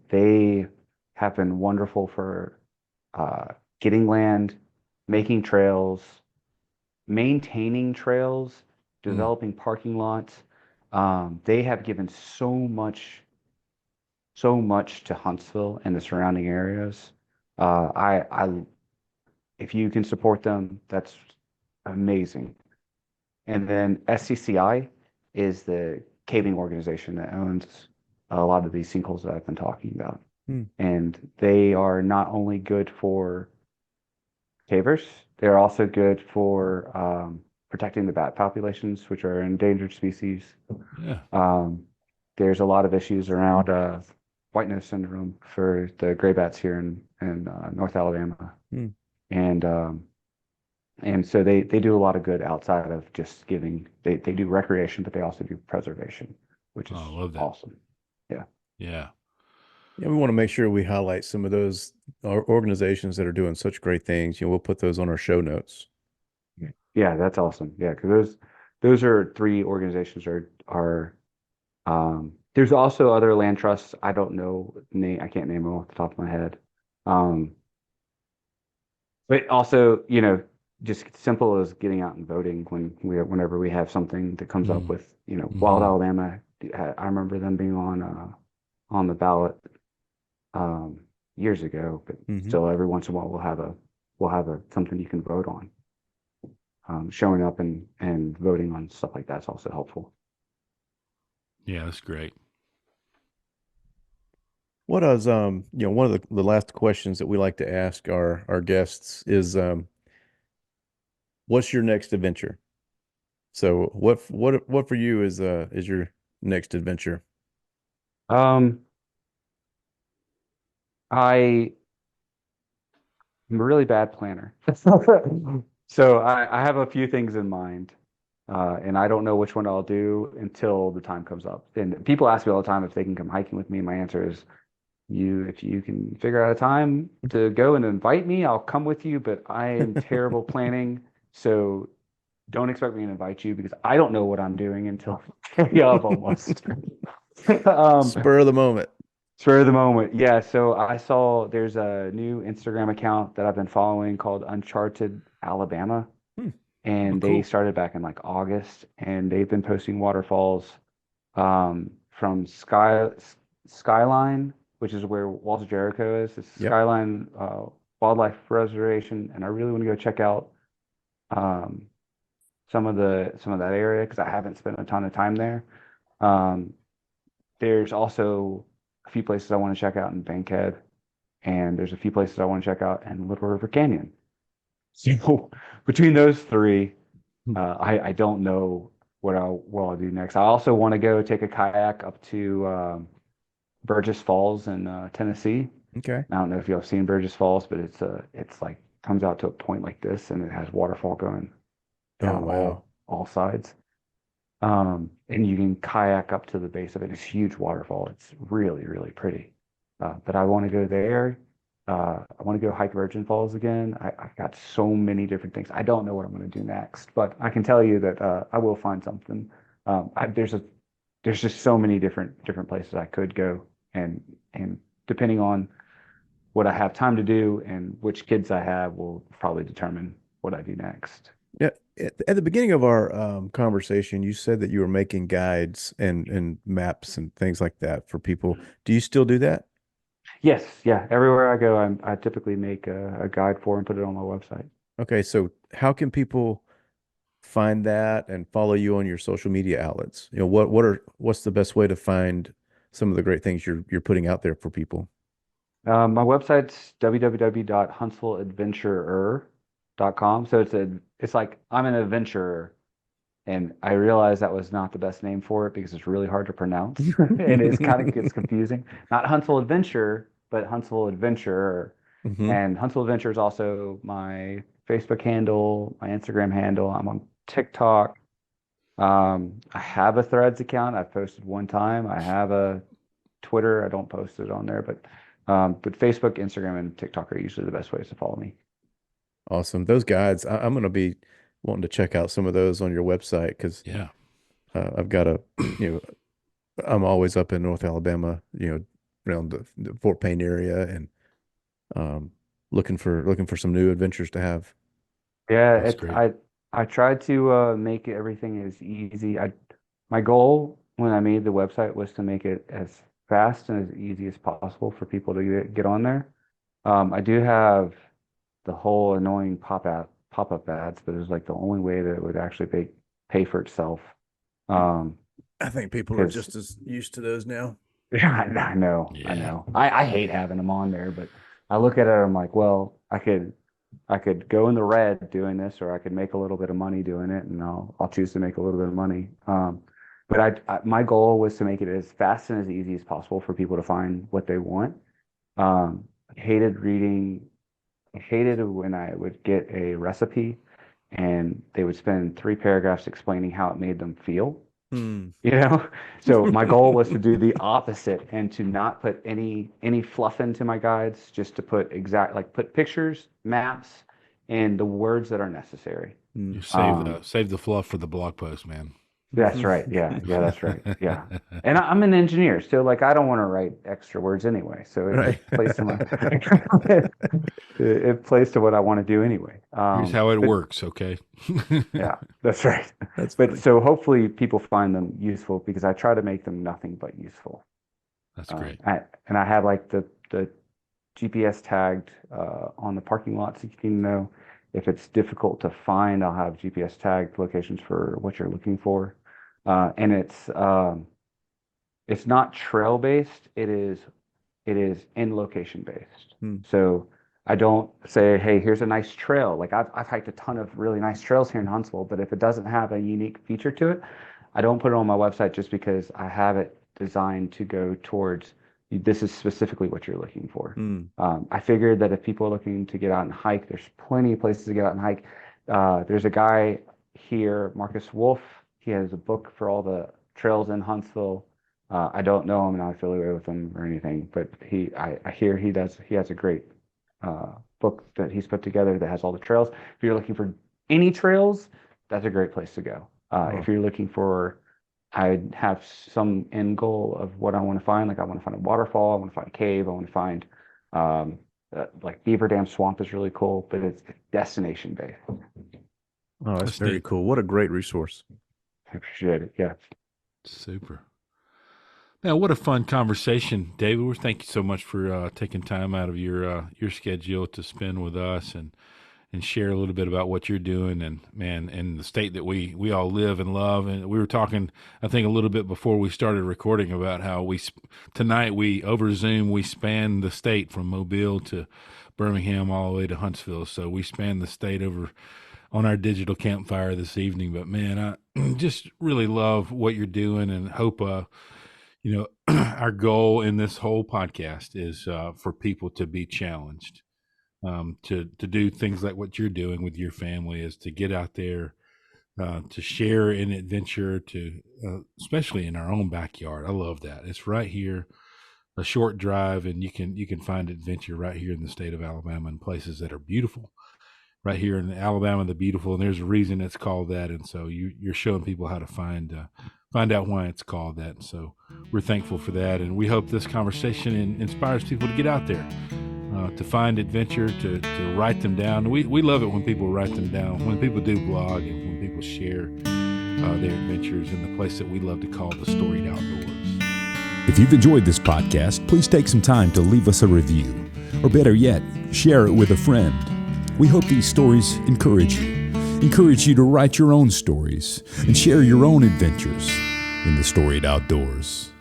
They have been wonderful for uh, getting land, making trails, maintaining trails, Mm, developing parking lots. They have given so much to Huntsville and the surrounding areas. If you can support them, that's amazing. And then SCCI is the caving organization that owns a lot of these sinkholes that I've been talking about. Hmm. And they are not only good for cavers, they're also good for protecting the bat populations, which are endangered species. yeah. Um, there's a lot of issues around white nose syndrome for the gray bats here in North Alabama. Hmm. And And so they do a lot of good outside of just giving. They do recreation, but they also do preservation, which Oh, is I love that. awesome. Yeah. Yeah. Yeah, we want to make sure we highlight some of those organizations that are doing such great things. We'll put those on our show notes. Yeah, that's awesome. Yeah, because those are three organizations are there's also other land trusts. I don't know name. I can't name them off the top of my head. Um, but also, just simple as getting out and voting whenever we have something that comes up Mm. with, Wild Hmm. Alabama. I remember them being on the ballot um years ago, but Hmm. still every once in a while we'll have a something you can vote on. Showing up and voting on stuff like that's also helpful. Yeah, that's great. What is one of the last questions that we like to ask our guests is what's your next adventure? So what for you is your next adventure? Um, I I'm a really bad planner. So I have a few things in mind, and I don't know which one I'll do until the time comes up. And people ask me all the time if they can come hiking with me. My answer is, if you can figure out a time to go and invite me, I'll come with you. But I am terrible planning, so don't expect me to invite you because I don't know what I'm doing until day of almost. Um, Spur of the moment. Spur of the moment. Yeah. So I saw there's a new Instagram account that I've been following called Uncharted Alabama. Hmm. Oh, And they cool. started back in like August. And they've been posting waterfalls from Skyline, which is where Walter Jericho is. It's Yep. Skyline Wildlife Reservation. And I really want to go check out um, some of that area because I haven't spent a ton of time there. Um, there's also a few places I want to check out in Bankhead, and there's a few places I want to check out in Little River Canyon. So between those three, I don't know what I'll do next. I also want to go take a kayak up to Burgess Falls in Tennessee. Okay. I don't know if you've seen Burgess Falls, but it's like comes out to a point like this, and it has waterfall going Oh, down wow. all sides. And you can kayak up to the base of it. It's a huge waterfall. It's really, really pretty. But I want to go there. I want to go hike Virgin Falls again. I've got so many different things. I don't know what I'm going to do next, but I can tell you that I will find something. There's just so many different places I could go, and depending on what I have time to do and which kids I have will probably determine what I do next. Yeah. At the beginning of our conversation, you said that you were making guides and maps and things like that for people. Do you still do that? Yes, yeah. Everywhere I go, I typically make a guide for and put it on my website. Okay, so how can people find that and follow you on your social media outlets? What's the best way to find some of the great things you're putting out there for people? My website's www.huntsvilleadventurer.com. So it's like I'm an adventurer, and I realized that was not the best name for it because it's really hard to pronounce, and it's kind of gets confusing. Not Huntsville Adventure, but Huntsville Adventurer. Hmm. And Huntsville Adventure is also my Facebook handle, my Instagram handle. I'm on TikTok. I have a Threads account. I've posted one time. I have a Twitter. I don't post it on there, but Facebook, Instagram, and TikTok are usually the best ways to follow me. Awesome. Those guides, I'm going to be wanting to check out some of those on your website because Yeah. I've got you know, I'm always up in North Alabama, around the Fort Payne area and um, looking for some new adventures to have. Yeah, That's it's great. I tried to make everything as easy. My goal when I made the website was to make it as fast and as easy as possible for people to get on there. I do have the whole annoying pop-up ads, but it's like the only way that it would actually pay for itself. Um, I think people are because just as used to those now. Yeah, I know, I Yeah. know. I hate having them on there, but I look at it, I'm like, well, I could go in the red doing this, or I could make a little bit of money doing it, and I'll choose to make a little bit of money. But my goal was to make it as fast and as easy as possible for people to find what they want. I hated reading. I hated when I would get a recipe and they would spend 3 paragraphs explaining how it made them feel. Hmm. So my goal was to do the opposite and to not put any fluff into my guides, just to put put pictures, maps, and the words that are necessary. You Um, save the fluff for the blog post, man. that's right. Yeah, that's right. Yeah. And I'm an engineer, so like I don't want to write extra words anyway. So Right. it plays to my it plays to what I want to do anyway. Here's how it But works, okay? yeah, that's right. That's But funny. so hopefully people find them useful, because I try to make them nothing but useful. That's great. And I have like the GPS tagged on the parking lot, so you can know if it's difficult to find. I'll have GPS tagged locations for what you're looking for, and it's not trail based. It is in location based. Hmm. So I don't say, hey, here's a nice trail. Like I've hiked a ton of really nice trails here in Huntsville, but if it doesn't have a unique feature to it, I don't put it on my website, just because I have it designed to go towards this is specifically what you're looking for. Hmm. I figured that if people are looking to get out and hike, there's plenty of places to get out and hike. There's a guy here, Marcus Wolf. He has a book for all the trails in Huntsville. I don't know him, not affiliated with him or anything, but I hear he has a great book that he's put together that has all the trails. If you're looking for any trails, that's a great place to go. If you're looking for, I have some end goal of what I want to find. Like I want to find a waterfall, I want to find a cave, I want to find like Beaver Dam Swamp is really cool, but it's destination based. Oh, that's That's very neat. cool. What a great resource. I appreciate it. Yeah. Super. Now, what a fun conversation, David. We thank you so much for taking time out of your schedule to spend with us and share a little bit about what you're doing, and man, in the state that we all live and love. And we were talking, I think, a little bit before we started recording about how tonight over Zoom we span the state from Mobile to Birmingham all the way to Huntsville. So we span the state over on our digital campfire this evening. But man, I just really love what you're doing, and hope our goal in this whole podcast is for people to be challenged, to do things like what you're doing with your family, is to get out there, to share an adventure, to especially in our own backyard. I love that. It's right here, a short drive, and you can find adventure right here in the state of Alabama, in places that are beautiful. Right here in Alabama, the beautiful, and there's a reason it's called that. And so you're showing people how to find out why it's called that. And so we're thankful for that, and we hope this conversation inspires people to get out there, to find adventure, to write them down. We love it when people write them down, when people do blog, and when people share their adventures in the place that we love to call the storied outdoors. If you've enjoyed this podcast, please take some time to leave us a review, or better yet, share it with a friend. We hope these stories encourage you to write your own stories and share your own adventures in the storied outdoors.